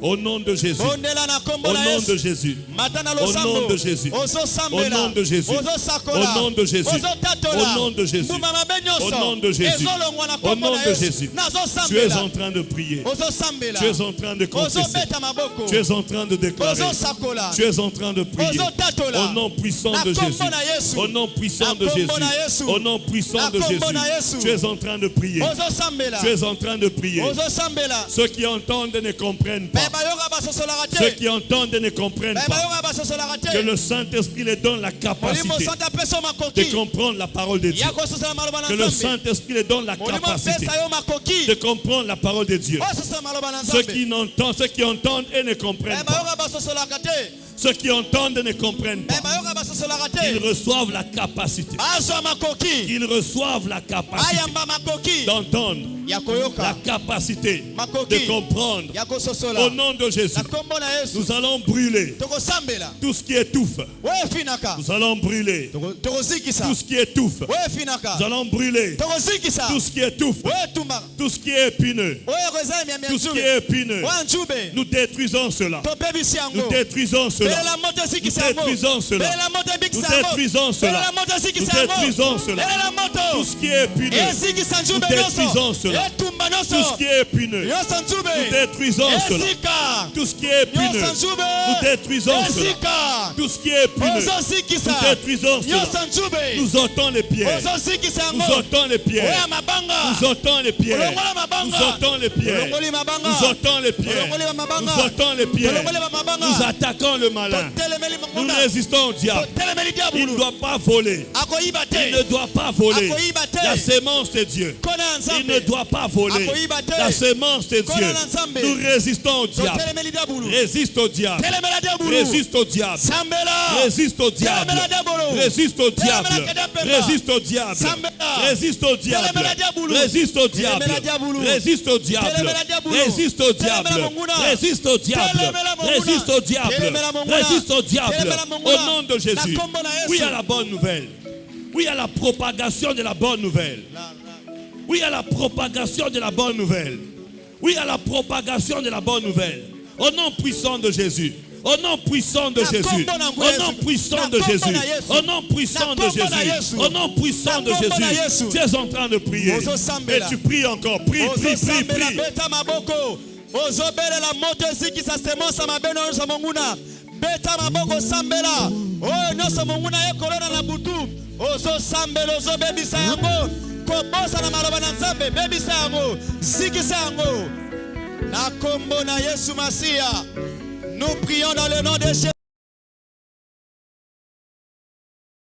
Speaker 1: Au nom de Jésus.
Speaker 2: Bondela na kombo
Speaker 1: Au
Speaker 2: na
Speaker 1: nom de
Speaker 2: Yesu.
Speaker 1: Jésus.
Speaker 2: Mata na
Speaker 1: Au
Speaker 2: losambo.
Speaker 1: nom de Jésus.
Speaker 2: Ozosambela.
Speaker 1: Au nom de Jésus.
Speaker 2: Ozosakola.
Speaker 1: Au nom de Jésus.
Speaker 2: Ozotatola.
Speaker 1: Au nom de Jésus.
Speaker 2: Mbuma mabe nyonso.
Speaker 1: Au nom de Jésus.
Speaker 2: Ezolongwa na
Speaker 1: Au
Speaker 2: kombo
Speaker 1: nom
Speaker 2: na
Speaker 1: de
Speaker 2: Yesu.
Speaker 1: Jésus. Tu es
Speaker 2: Nazosambela.
Speaker 1: en train de prier.
Speaker 2: Ozosambela.
Speaker 1: Tu es en train de confesser.
Speaker 2: Ozobeta maboko.
Speaker 1: Tu es en train de déclarer.
Speaker 2: Ozosakola.
Speaker 1: Tu es en train de prier.
Speaker 2: Ozotatola.
Speaker 1: Au nom puissant
Speaker 2: Na
Speaker 1: de
Speaker 2: kombo
Speaker 1: Jésus.
Speaker 2: na Yesu.
Speaker 1: Au nom puissant de
Speaker 2: Na
Speaker 1: Jésus.
Speaker 2: kombo na Yesu.
Speaker 1: Au nom puissant
Speaker 2: Na
Speaker 1: de
Speaker 2: kombo na Yesu.
Speaker 1: Jésus. Tu es en train de prier.
Speaker 2: Ozosambela.
Speaker 1: Tu es en train de prier.
Speaker 2: Ozosambela.
Speaker 1: Ceux qui entendent ne comprennent pas. Ceux qui entendent et ne comprennent pas. Que le Saint-Esprit les donne la capacité de comprendre la parole de Dieu. Que le Saint-Esprit les donne la capacité de comprendre la parole de Dieu. Ceux qui entendent et ne comprennent pas. Ceux qui entendent et ne comprennent pas. Qu'ils reçoivent la capacité. Qu'ils reçoivent la capacité d'entendre. La capacité de comprendre. Au nom de Jésus, nous allons brûler tout ce qui étouffe. Nous allons brûler tout ce qui étouffe. Nous allons brûler tout ce qui étouffe. Tout ce qui est épineux. Tout ce qui est épineux. Nous détruisons cela. Nous détruisons cela. Nous détruisons cela. Nous détruisons cela. Nous détruisons cela. Tout ce qui est épineux. Nous détruisons cela. Tout ce qui est épineux. Nous détruisons cela. Tout ce qui est épineux. Nous détruisons cela. Tout ce qui est épineux. Nous détruisons cela. Nous ôtons les pierres. Nous ôtons les pierres. Nous ôtons les pierres. Nous ôtons les pierres. Nous ôtons les pierres. Nous ôtons les pierres. Nous attaquons le malin. Nous résistons au diable. Il ne doit pas voler. Il ne doit pas voler la sémence de Dieu. Il ne doit pas voler la sémence de Dieu. Nous résistons au diable. Résiste au diable. Résiste au diable. Résiste au diable. Résiste au diable. Résiste au diable. Résiste au diable. Résiste au diable. Résiste au diable. Résiste au diable. Résiste au diable. Résiste au diable. Résiste au diable. Au nom de Jésus. Oui à la bonne nouvelle. Oui à la propagation de la bonne nouvelle. Oui à la propagation de la bonne nouvelle. Oui à la propagation de la bonne nouvelle. Au nom puissant de Jésus. Au nom puissant de Jésus. Au nom puissant de Jésus. Au nom puissant de Jésus. Au nom puissant de Jésus. Tu es en train de prier. Et tu pries encore. Prie, prie, prie, prie.
Speaker 2: Beta maboko sambela. Oh nyonso monguna ye kolona na butu. Ozo sambela ozo bebisa yango. Kobosa na maloba na Nzambe bebisa yango. Zikisa yango. Na kombo na Yesu Masia. Nous prions dans le nom de Jésus.